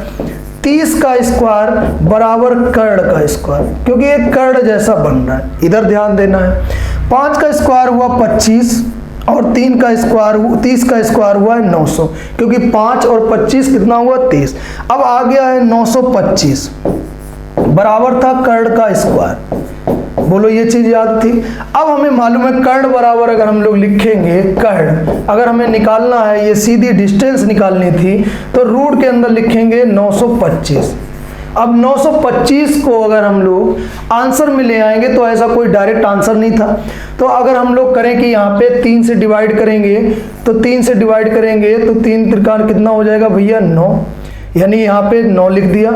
30 का स्क्वायर बराबर कर्ण का स्क्वायर, क्योंकि ये कर्ण जैसा बन रहा है। इधर ध्यान देना है, 5 का स्क्वायर हुआ 25 और 3 का स्क्वायर 30 का स्क्वायर हुआ है 900, क्योंकि 5 और 25 कितना हुआ 30। अब आ गया है 925 बराबर था कर्ण का स्क्वायर। बोलो ये चीज याद थी। अब हमें मालूम है कर्ण बराबर अगर हम लोग लिखेंगे, कर्ण अगर हमें निकालना है, ये सीधी डिस्टेंस निकालनी थी तो रूट के अंदर लिखेंगे 925। अब 925 को अगर हम लोग आंसर में ले आएंगे तो ऐसा कोई डायरेक्ट आंसर नहीं था। तो अगर हम लोग करें कि यहाँ पे 3 से डिवाइड करेंगे तो 3 से डिवाइड करेंगे तो 3 त्रिकाल कितना हो जाएगा भैया 9, यानी यहाँ पे 9 लिख दिया,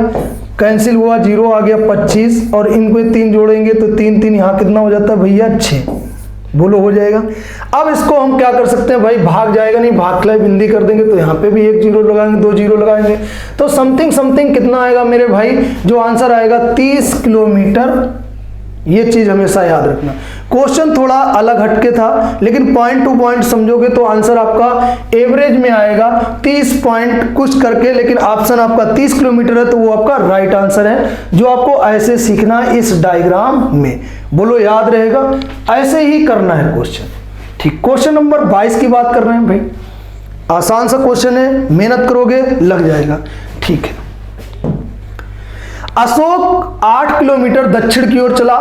कैंसिल हुआ 0 आ गया 25 और इनको 3 जोड़ेंगे तो 3 3 यहाँ कितना हो जाता है भैया 6। बोलो हो जाएगा। अब इसको हम क्या कर सकते हैं भाई, भाग जाएगा नहीं, भाग खिलाई बिंदी कर देंगे तो यहाँ पे भी 1 0 लगाएंगे, 2 0 लगाएंगे तो समथिंग समथिंग कितना आएगा मेरे भाई, जो आंसर आएगा 30 किलोमीटर। ये चीज हमेशा याद रखना। क्वेश्चन थोड़ा अलग हटके था लेकिन पॉइंट टू पॉइंट समझोगे तो आंसर आपका एवरेज में आएगा 30 पॉइंट कुछ करके, लेकिन ऑप्शन आपका 30 किलोमीटर है तो वो आपका राइट आंसर है, जो आपको ऐसे सीखना है इस डायग्राम में। बोलो याद रहेगा, ऐसे ही करना है क्वेश्चन। ठीक, क्वेश्चन नंबर 22 की बात कर रहे हैं भाई, आसान सा क्वेश्चन है, मेहनत करोगे लग जाएगा। ठीक है, अशोक 8 किलोमीटर दक्षिण की ओर चला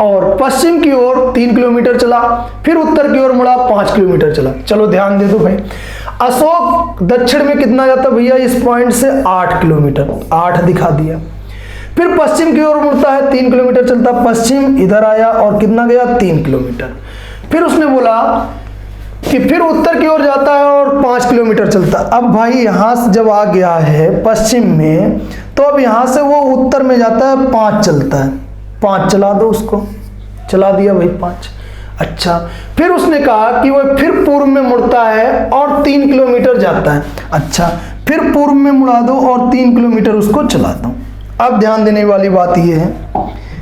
और पश्चिम की ओर 3 किलोमीटर चला, फिर उत्तर की ओर मुड़ा 5 किलोमीटर चला। चलो ध्यान दे दो भाई, अशोक दक्षिण में कितना जाता भैया, इस पॉइंट से 8 किलोमीटर, 8 दिखा दिया। फिर पश्चिम की ओर मुड़ता है 3 किलोमीटर चलता, पश्चिम इधर आया और कितना गया 3 किलोमीटर। फिर उसने बोला कि फिर उत्तर की ओर जाता है और 5 किलोमीटर चलता। अब भाई यहां से जब आ गया है पश्चिम में तो अब यहां से वो उत्तर में जाता है 5 चलता है, 5 चला दो उसको, चला दिया भाई 5। अच्छा, फिर उसने कहा कि वो फिर पूर्व में मुड़ता है और 3 किलोमीटर जाता है। अच्छा, फिर पूर्व में मुड़ा दो और 3 किलोमीटर उसको चला दो। अब ध्यान देने वाली बात ये है,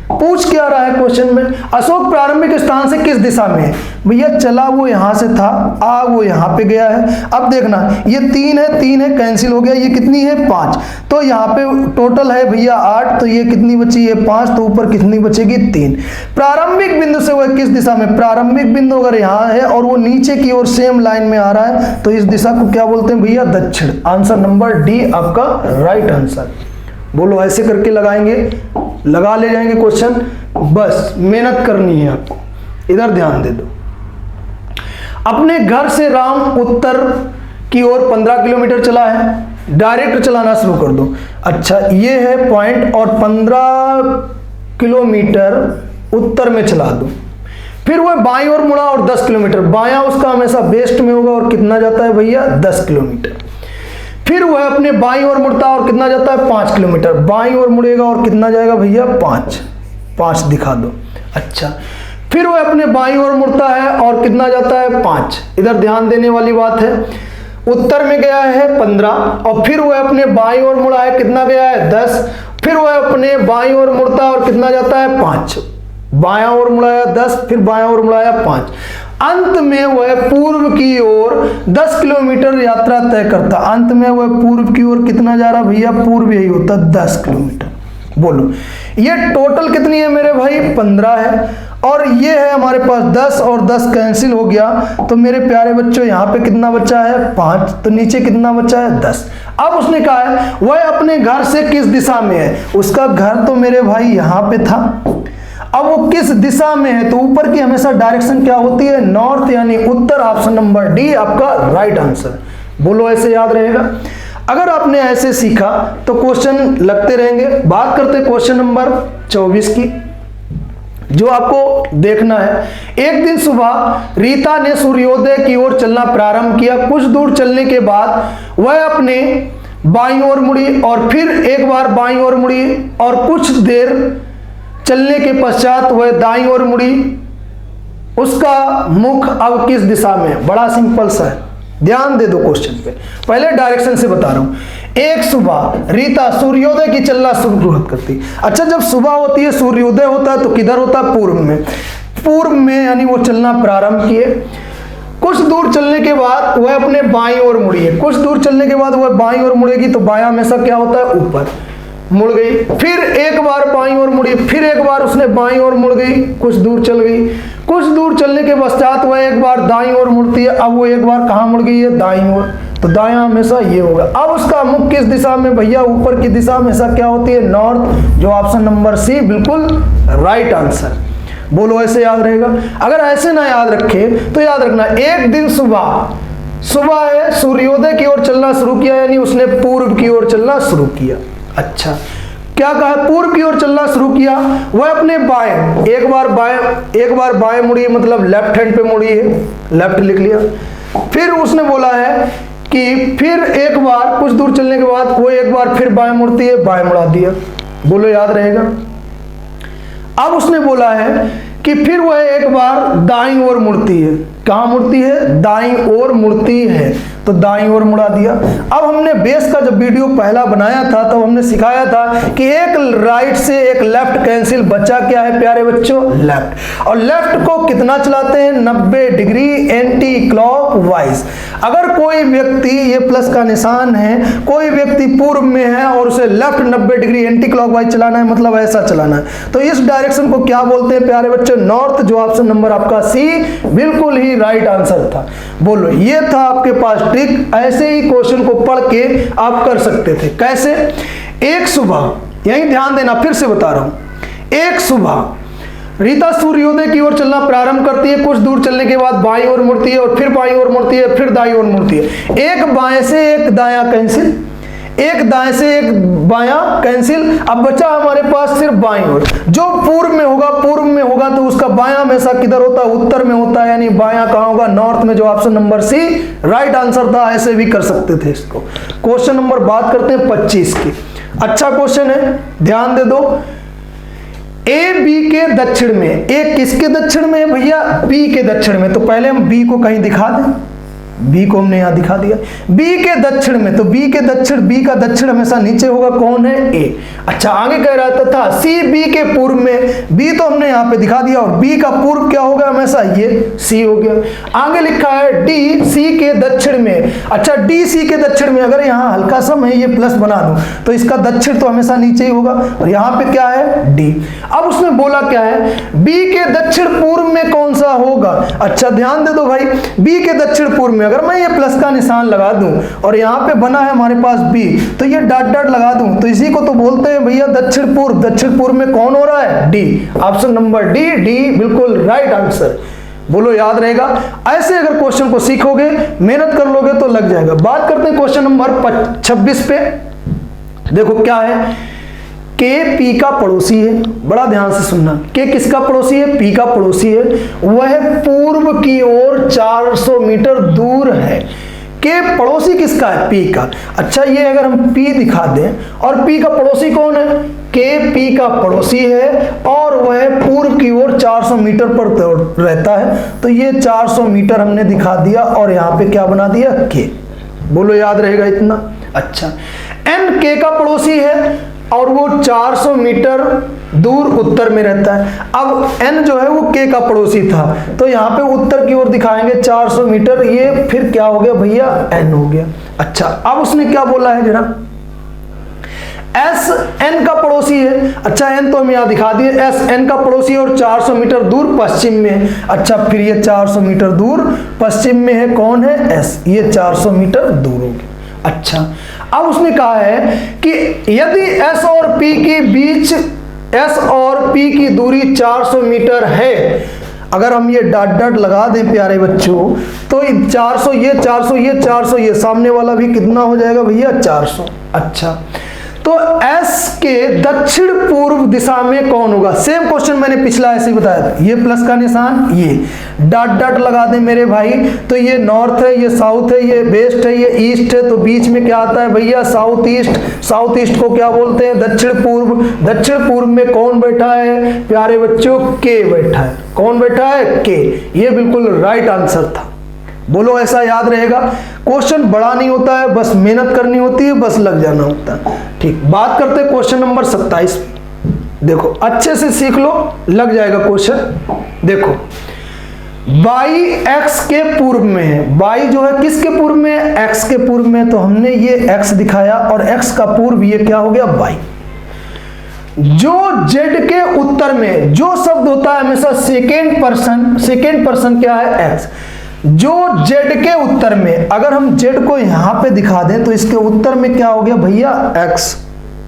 पूछ क्या रहा है क्वेश्चन में, अशोक प्रारंभिक स्थान से किस दिशा में है। भैया चला वो यहां से था, आ वो यहां पे गया है। अब देखना ये 3 है, 3 है कैंसिल हो गया, ये कितनी है 5, तो यहाँ पे टोटल है भैया 8, तो ये कितनी बची है 5, तो ऊपर कितनी बचेगी 3। प्रारंभिक बिंदु से वो किस दिशा में, प्रारंभिक बिंदु अगर यहाँ है और वो नीचे की ओर सेम लाइन में आ रहा है तो इस दिशा को क्या बोलते हैं भैया दक्षिण। आंसर नंबर डी आपका राइट आंसर। बोलो ऐसे करके लगाएंगे, लगा ले जाएंगे क्वेश्चन, बस मेहनत करनी है आपको। इधर ध्यान दे दो, अपने घर से राम उत्तर की ओर 15 किलोमीटर चला है, डायरेक्ट चलाना शुरू कर दो। अच्छा, ये है पॉइंट और 15 किलोमीटर उत्तर में चला दो। फिर वह बाईं ओर मुड़ा और 10 किलोमीटर, बायां उसका हमेशा बेस्ट में होगा और कितना जाता है भैया 10 किलोमीटर। फिर वह अपने बाईं ओर मुड़ता है और कितना जाता है 5 किलोमीटर, बाईं ओर मुड़ेगा और कितना जाएगा भैया 5 दिखा दो। अच्छा, फिर वह अपने बाईं ओर मुड़ता है और कितना जाता है 5। इधर ध्यान देने वाली बात है, उत्तर में गया है 15 और फिर वह अपने बाईं ओर मुड़ा है, कितना गया है 10। फिर वह अपने बाईं ओर मुड़ता है और कितना जाता है 5, बायां ओर मुड़ाया 10, फिर बायां ओर मुड़ाया 5। अंत में वह पूर्व की ओर 10 किलोमीटर यात्रा तय करता। अंत में वह पूर्व की ओर कितना जा रहा भैया, पूर्व यही होता 10 किलोमीटर। बोलो ये टोटल कितनी है मेरे भाई 15 है और ये है हमारे पास 10 और 10 कैंसिल हो गया, तो मेरे प्यारे बच्चों यहाँ पे कितना बचा है 5, तो नीचे कितना बचा है 10। अब उसने कहा है वह अपने घर से किस दिशा में है, उसका घर तो मेरे भाई यहाँ पे था अब वो किस दिशा में है, तो ऊपर की हमेशा डायरेक्शन क्या होती है, नॉर्थ यानी उत्तर। ऑप्शन नंबर डी आपका राइट आंसर। बोलो ऐसे याद रहेगा। अगर आपने ऐसे सीखा तो क्वेश्चन लगते रहेंगे। बात करते हैं क्वेश्चन नंबर 24 की, जो आपको देखना है। एक दिन सुबह रीता ने सूर्योदय की ओर चलना प्रारंभ किया। कुछ दूर चलने के बाद वह अपने बाईं ओर मुड़ी और फिर एक बार बाईं ओर मुड़ी और कुछ देर चलने के पश्चात वह दाईं ओर मुड़ी। उसका मुख अब किस दिशा में है? बड़ा सिंपल सा है, ध्यान दे दो क्वेश्चन पे। पहले डायरेक्शन से बता रहा हूं। एक सुबह रीता सूर्योदय की चलना शुरू करती। अच्छा, जब सुबह होती है, सूर्योदय होता है तो किधर होता है? पूर्व में। पूर्व में यानी वो चलना प्रारंभ किए। कुछ दूर चलने के बाद वह अपने बाईं ओर मुड़ी है। कुछ दूर चलने के बाद वह बाईं ओर मुड़ेगी तो बायां हमेशा क्या होता है? ऊपर मुड़ गई। फिर एक बार बाईं ओर मुड़ी, फिर एक बार उसने बाईं ओर मुड़ गई, कुछ दूर चल गई। कुछ दूर चलने के पश्चात वह एक बार दाईं ओर मुड़ती है। अब वो एक बार कहाँ मुड़ गई है? दाईं ओर। तो दायां हमेशा ये होगा। अब उसका मुख किस दिशा में? भैया ऊपर की दिशा हमेशा क्या होती है? नॉर्थ। जो ऑप्शन नंबर सी बिल्कुल राइट आंसर। बोलो ऐसे याद रहेगा। अगर ऐसे ना याद रखे तो याद रखना, एक दिन सुबह है, सूर्योदय की ओर चलना शुरू किया, यानी उसने पूर्व की ओर चलना शुरू किया। अच्छा, क्या कहा? पूर्व की ओर चलना शुरू किया। वह अपने बाएं, एक बार बाएं मुड़ी, मतलब लेफ्ट हैंड पे मुड़ी है, लेफ्ट लिख लिया। फिर उसने बोला है कि फिर एक बार कुछ दूर चलने के बाद वो एक बार फिर बाएं मुड़ती है, बाएं मुड़ा दिया। बोलो याद रहेगा। अब उसने बोला है कि फिर वह एक बार दाईं ओर मुड़ती है। कहां मुड़ती है? दाईं ओर मुड़ती है, तो दाईं ओर मुड़ा दिया। अब हमने बेस का जब वीडियो पहला बनाया था तो हमने सिखाया था कि एक राइट से एक लेफ्ट कैंसिल, बचा क्या है प्यारे बच्चों? लेफ्ट। और लेफ्ट को कितना चलाते हैं? 90 डिग्री एंटी क्लॉकवाइज। अगर कोई व्यक्ति, ये प्लस का निशान है, कोई व्यक्ति पूर्व में है और उसे लेफ्ट 90 डिग्री एंटी क्लॉकवाइज चलाना है, मतलब ऐसा चलाना है, तो इस डायरेक्शन को क्या बोलते हैं प्यारे बच्चों? नॉर्थ। जो ऑप्शन नंबर आपका सी बिल्कुल ही राइट आंसर था। बोलो, ये था आपके पास ट्रिक। ऐसे ही क्वेश्चन को पढ़ के आप कर सकते थे। कैसे? एक सुबह, यही ध्यान देना, फिर से बता रहा हूं। एक सुबह रीता सूर्योदय की ओर चलना प्रारंभ करती है। कुछ दूर चलने के बाद बाईं ओर मुड़ती है और फिर बाईं ओर मुड़ती है, फिर दाईं ओर मुड़ती है। एक बाएं से एक दायां कैंसिल, एक दाएं से एक बायां कैंसिल। अब बचा हमारे पास सिर्फ बाईं ओर। जो पूर्व में होगा तो उसका बायां हमेशा किधर होता है? उत्तर में होता है, यानी बायां कहां होगा? नॉर्थ में। जो option number C right answer था। ऐसे भी कर सकते थे इसको। क्वेश्चन नंबर बात करते हैं 25 की। अच्छा क्वेश्चन है, ध्यान दे दो। ए बी के दक्षिण में, ए किसके दक्षिण में है भैया? बी के दक्षिण में। तो पहले हम बी को कहीं दिखा दें। बी को हमने यहां दिखा दिया, बी के दक्षिण में। तो बी के दक्षिण, बी का दक्षिण हमेशा नीचे होगा। कौन है? ए। अच्छा, आगे कह रहा था सी बी के पूर्व में। बी तो हमने यहां पे दिखा दिया, और बी का पूर्व क्या होगा? हमेशा ये सी हो गया। आगे लिखा है डी सी के दक्षिण में। अच्छा, डी सी के दक्षिण में, अगर यहाँ हल्का सा मैं ये प्लस बना दूं तो इसका दक्षिण तो हमेशा नीचे ही होगा, और यहाँ पे क्या है? डी। अब उसने बोला क्या है? बी के दक्षिण पूर्व में कौन सा होगा? अच्छा, ध्यान दे दो भाई, बी के दक्षिण पूर्व में अगर मैं ये प्लस का निशान लगा दूं और यहाँ पे बना है हमारे पास बी, तो ये डॉट डॉट लगा दूं, तो इसी को तो बोलते हैं भैया दक्षिण पूर्व। दक्षिण पूर्व में कौन हो रहा है? D. Option number D, D बिल्कुल राइट आंसर। बोलो याद रहेगा। ऐसे अगर क्वेश्चन को सीखोगे, मेहनत कर लोगे तो लग जाएगा। बात करते हैं क्वेश्चन नंबर 26 पे। देखो क्या है, के पी का पड़ोसी है। बड़ा ध्यान से सुनना, के किसका पड़ोसी है? पी का पड़ोसी है। वह पूर्व की ओर 400 मीटर दूर है। के पड़ोसी किसका है? पी का। अच्छा, ये अगर हम पी दिखा दें और पी का पड़ोसी कौन है? के पी का पड़ोसी है और वह पूर्व की ओर 400 मीटर पर रहता है। तो ये 400 मीटर हमने दिखा दिया और यहाँ पे क्या बना दिया? के। बोलो याद रहेगा इतना। अच्छा, एन के का पड़ोसी है और वो 400 मीटर दूर उत्तर में रहता है। अब n जो है वो k का पड़ोसी था, तो यहाँ पे उत्तर की ओर दिखाएंगे 400 मीटर। ये फिर क्या हो गया भैया? n हो गया। अच्छा, अब उसने क्या बोला है जरा? s n का पड़ोसी है। अच्छा, n तो हम यहाँ दिखा दिए, s n का पड़ोसी है और 400 मीटर दूर पश्चिम में है। अच्छा, फिर ये 400 मीटर दूर पश्चिम में है। कौन है? s। ये 400 मीटर दूर हो गया। अच्छा, अब उसने कहा है कि यदि S और P के बीच S और P की दूरी 400 मीटर है। अगर हम ये डॉट डॉट लगा दें प्यारे बच्चों, तो 400 ये 400 ये 400 ये, सामने वाला भी कितना हो जाएगा भैया 400। अच्छा, तो S के दक्षिण पूर्व दिशा में कौन होगा? सेम क्वेश्चन मैंने पिछला ऐसे ही बताया था। ये प्लस का निशान, ये डॉट डॉट लगा दें मेरे भाई, तो ये नॉर्थ है, ये साउथ है, ये वेस्ट है, ये ईस्ट है, तो बीच में क्या आता है भैया साउथ ईस्ट। साउथ ईस्ट को क्या बोलते हैं? दक्षिण पूर्व। दक्षिण पूर्व में कौन बैठा है प्यारे बच्चों? के बैठा है। कौन बैठा है? के। ये बिल्कुल राइट आंसर था। बोलो, ऐसा याद रहेगा। क्वेश्चन बड़ा नहीं होता है, बस मेहनत करनी होती है, बस लग जाना होता है। ठीक, बात करते हैं क्वेश्चन नंबर 27। देखो अच्छे से सीख लो, लग जाएगा क्वेश्चन। देखो, बाई एक्स के पूर्व में है। बाई जो है किसके पूर्व में है? एक्स के पूर्व में। तो हमने ये एक्स दिखाया और एक्स का पूर्व ये क्या हो गया? बाई। जो जेड के उत्तर में जो शब्द होता है हमेशा सेकेंड पर्सन क्या है? एक्स। जो जेड के उत्तर में, अगर हम जेड को यहां पे दिखा दें तो इसके उत्तर में क्या हो गया भैया? एक्स।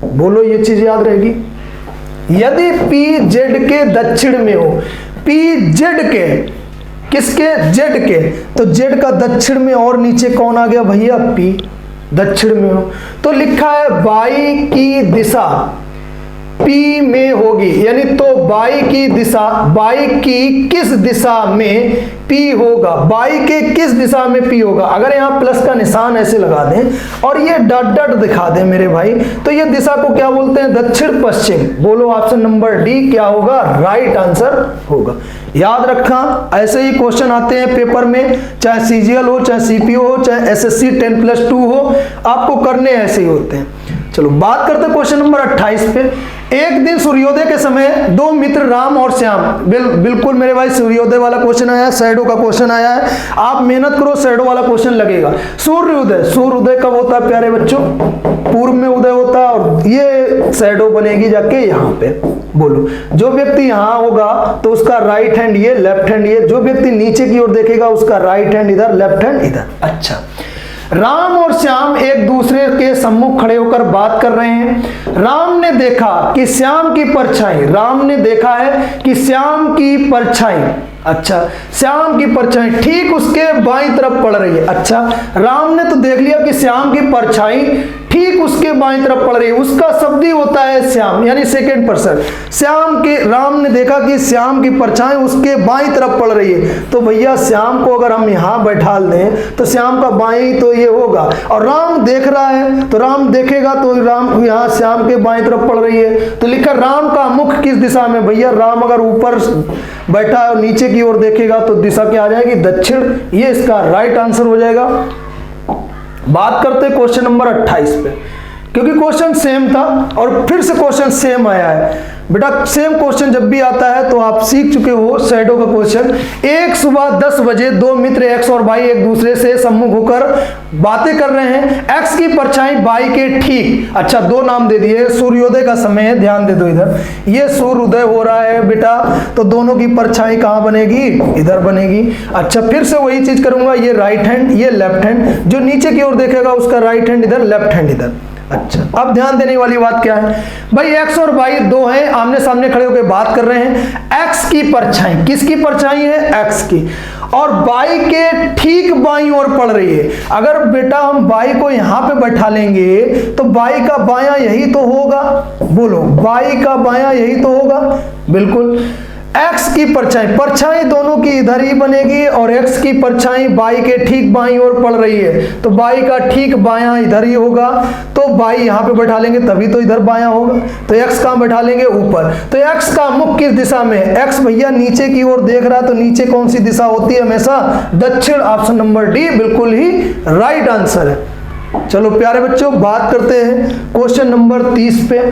बोलो, ये चीज याद रहेगी। यदि पी जेड के दक्षिण में हो, पी जेड के किसके? जेड के, तो जेड का दक्षिण में और नीचे कौन आ गया भैया? पी दक्षिण में हो, तो लिखा है बाई की दिशा P में होगी। यानी तो बाई की दिशा, बाई की किस दिशा में P होगा? बाई के किस दिशा में P होगा? अगर यहाँ प्लस का निशान ऐसे लगा दें और ये डॉट डॉट दिखा दें मेरे भाई, तो ये दिशा को क्या बोलते हैं? दक्षिण पश्चिम। बोलो, ऑप्शन नंबर डी क्या होगा? राइट आंसर होगा। याद रखना, ऐसे ही क्वेश्चन आते हैं पेपर में, चाहे सीजीएल हो, चाहे सीपीओ हो, चाहे एसएससी 10+2 हो, आपको करने ऐसे ही होते हैं। चलो बात करते हैं क्वेश्चन नंबर 28 पे। एक दिन सूर्योदय के समय दो मित्र राम और श्याम, बिल्कुल मेरे भाई सूर्योदय वाला क्वेश्चन आया है, शैडो का क्वेश्चन आया है। आप मेहनत करो, शैडो वाला क्वेश्चन लगेगा। सूर्योदय कब होता है प्यारे बच्चों? पूर्व में उदय होता है, और ये शैडो बनेगी जाके यहाँ पे। बोलो, जो व्यक्ति यहाँ होगा तो उसका राइट हैंड ये, लेफ्ट हैंड ये। जो व्यक्ति नीचे की ओर देखेगा उसका राइट हैंड इधर, लेफ्ट हैंड इधर। अच्छा, राम और श्याम एक दूसरे के सम्मुख खड़े होकर बात कर रहे हैं। राम ने देखा कि श्याम की परछाई, राम ने देखा है कि श्याम की परछाई, अच्छा, श्याम की परछाई ठीक उसके बाईं तरफ पड़ रही है। अच्छा, राम ने तो देख लिया कि श्याम की परछाई ठीक उसके बाईं तरफ पड़ रही है। उसका शब्द ही होता है श्याम, यानी सेकेंड पर्सन। श्याम के, राम ने देखा कि श्याम की परछाई उसके बाईं तरफ पड़ रही है, तो भैया श्याम को अगर हम यहाँ बैठा दें तो श्याम का बाईं तो ये होगा, और राम देख रहा है तो राम देखेगा तो राम यहाँ श्याम के बाईं तरफ पड़ रही है। तो लिखा राम का मुख किस दिशा में? भैया राम अगर ऊपर बैठा है और नीचे की ओर देखेगा तो दिशा क्या आ जाएगी? दक्षिण। ये इसका राइट आंसर हो जाएगा। बात करते हैं क्वेश्चन नंबर 28 पे, क्योंकि क्वेश्चन सेम था और फिर से क्वेश्चन सेम आया है। बेटा सेम क्वेश्चन जब भी आता है तो आप सीख चुके हो शैडो का क्वेश्चन। एक सुबह 10 बजे दो मित्र एक्स और वाई एक दूसरे से सम्मुख होकर बातें कर रहे हैं। एक्स की परछाई वाई के ठीक, अच्छा दो नाम दे दिए, सूर्योदय का समय है, ध्यान दे दो इधर, ये सूर्योदय हो रहा है बेटा, तो दोनों की परछाई कहाँ बनेगी? इधर बनेगी। अच्छा फिर से वही चीज करूंगा, ये राइट हैंड ये लेफ्ट हैंड, जो नीचे की ओर देखेगा उसका राइट हैंड इधर, लेफ्ट हैंड इधर। अच्छा अब ध्यान देने वाली बात क्या है भाई, एक्स और वाई दो हैं, आमने सामने खड़े होकर बात कर रहे हैं। एक्स की परछाई, किसकी परछाई है? एक्स की, और वाई के ठीक बाईं ओर पड़ रही है। अगर बेटा हम वाई को यहां पे बैठा लेंगे तो वाई का बायां यही तो होगा, बोलो वाई का बायां यही तो होगा, बिल्कुल। एक्स की परछाई, परछाई दोनों की इधर ही बनेगी और एक्स की परछाई बाई के ठीक बाईं ओर पड़ रही है, तो बाई का ठीक बायां इधर ही होगा, तो बाई यहां पे बैठा लेंगे तभी तो इधर बायां होगा, तो एक्स कहां बैठा लेंगे? ऊपर। तो एक्स का मुख किस दिशा में? एक्स भैया नीचे की ओर देख रहा है, तो नीचे कौन सी दिशा होती है? हमेशा दक्षिण। ऑप्शन नंबर डी बिल्कुल ही राइट आंसर है। चलो प्यारे बच्चों बात करते हैं क्वेश्चन नंबर 30 पे,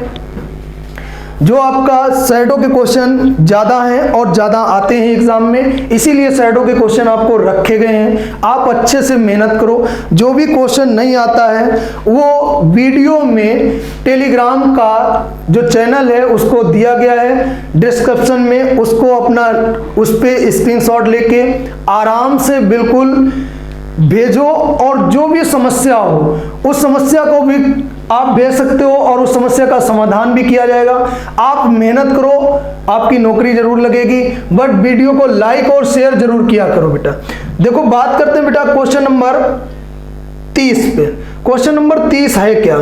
जो आपका शैडो के क्वेश्चन ज्यादा हैं और ज्यादा आते हैं एग्जाम में, इसीलिए शैडो के क्वेश्चन आपको रखे गए हैं। आप अच्छे से मेहनत करो, जो भी क्वेश्चन नहीं आता है वो वीडियो में टेलीग्राम का जो चैनल है उसको दिया गया है डिस्क्रिप्शन में, उसको अपना उस पे स्क्रीनशॉट लेके आराम से बिल्कुल भेजो, और जो भी समस्या हो उस समस्या को भी आप भेज सकते हो और उस समस्या का समाधान भी किया जाएगा। आप मेहनत करो, आपकी नौकरी जरूर लगेगी, बट वीडियो को लाइक और शेयर जरूर किया करो बेटा। देखो बात करते हैं बेटा क्वेश्चन नंबर 30 पे। क्वेश्चन नंबर 30 है क्या,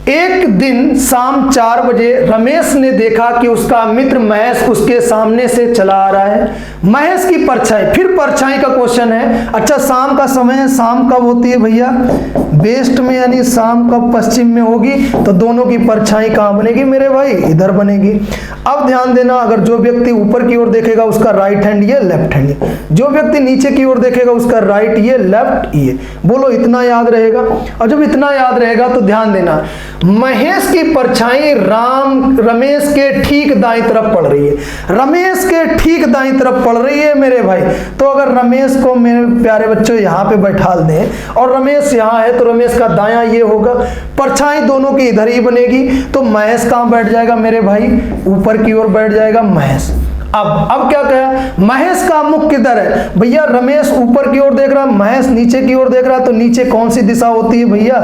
एक दिन शाम 4 बजे रमेश ने देखा कि उसका मित्र महेश उसके सामने से चला आ रहा है। महेश की परछाई, फिर परछाई का क्वेश्चन है। अच्छा शाम का समय है, शाम कब होती है भैया, वेस्ट में, यानी शाम कब पश्चिम में होगी, तो दोनों की परछाई कहां बनेगी मेरे भाई, इधर बनेगी। अब ध्यान देना, अगर जो व्यक्ति ऊपर की ओर देखेगा उसका राइट हैंड ये, लेफ्ट हैंड ये, जो व्यक्ति नीचे की ओर देखेगा उसका राइट ये, लेफ्ट ये। बोलो इतना याद रहेगा। और जब इतना याद रहेगा तो ध्यान देना, महेश की परछाई रमेश के ठीक दाईं तरफ पड़ रही है, रमेश के ठीक दाईं तरफ पड़ रही है मेरे भाई। तो अगर रमेश को मेरे प्यारे बच्चों यहां पे बैठा दें और रमेश यहां है तो रमेश का दायां ये होगा, परछाई दोनों की इधर ही बनेगी। तो महेश कहां बैठ जाएगा मेरे भाई, ऊपर की ओर बैठ जाएगा महेश। अब क्या कहा, महेश का मुख किधर है भैया, रमेश ऊपर की ओर देख रहा है, महेश नीचे की ओर देख रहा है, तो नीचे कौन सी दिशा होती है भैया,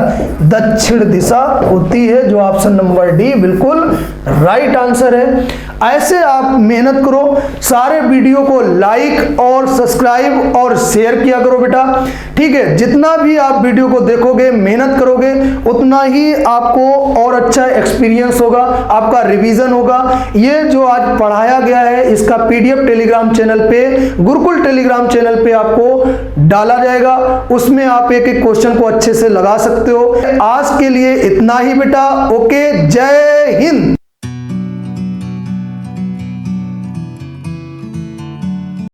दक्षिण दिशा होती है, जो ऑप्शन नंबर डी बिल्कुल राइट आंसर है। ऐसे आप मेहनत करो, सारे वीडियो को लाइक और सब्सक्राइब और शेयर किया करो बेटा, ठीक है। जितना भी आप वीडियो को देखोगे, मेहनत करोगे, उतना ही आपको और अच्छा एक्सपीरियंस होगा, आपका रिवीजन होगा। ये जो आज पढ़ाया गया है इसका पीडीएफ टेलीग्राम चैनल पे, गुरुकुल टेलीग्राम चैनल पे आपको डाला जाएगा, उसमें आप एक एक क्वेश्चन को अच्छे से लगा सकते हो। आज के लिए इतना ही बेटा, ओके, जय हिंद।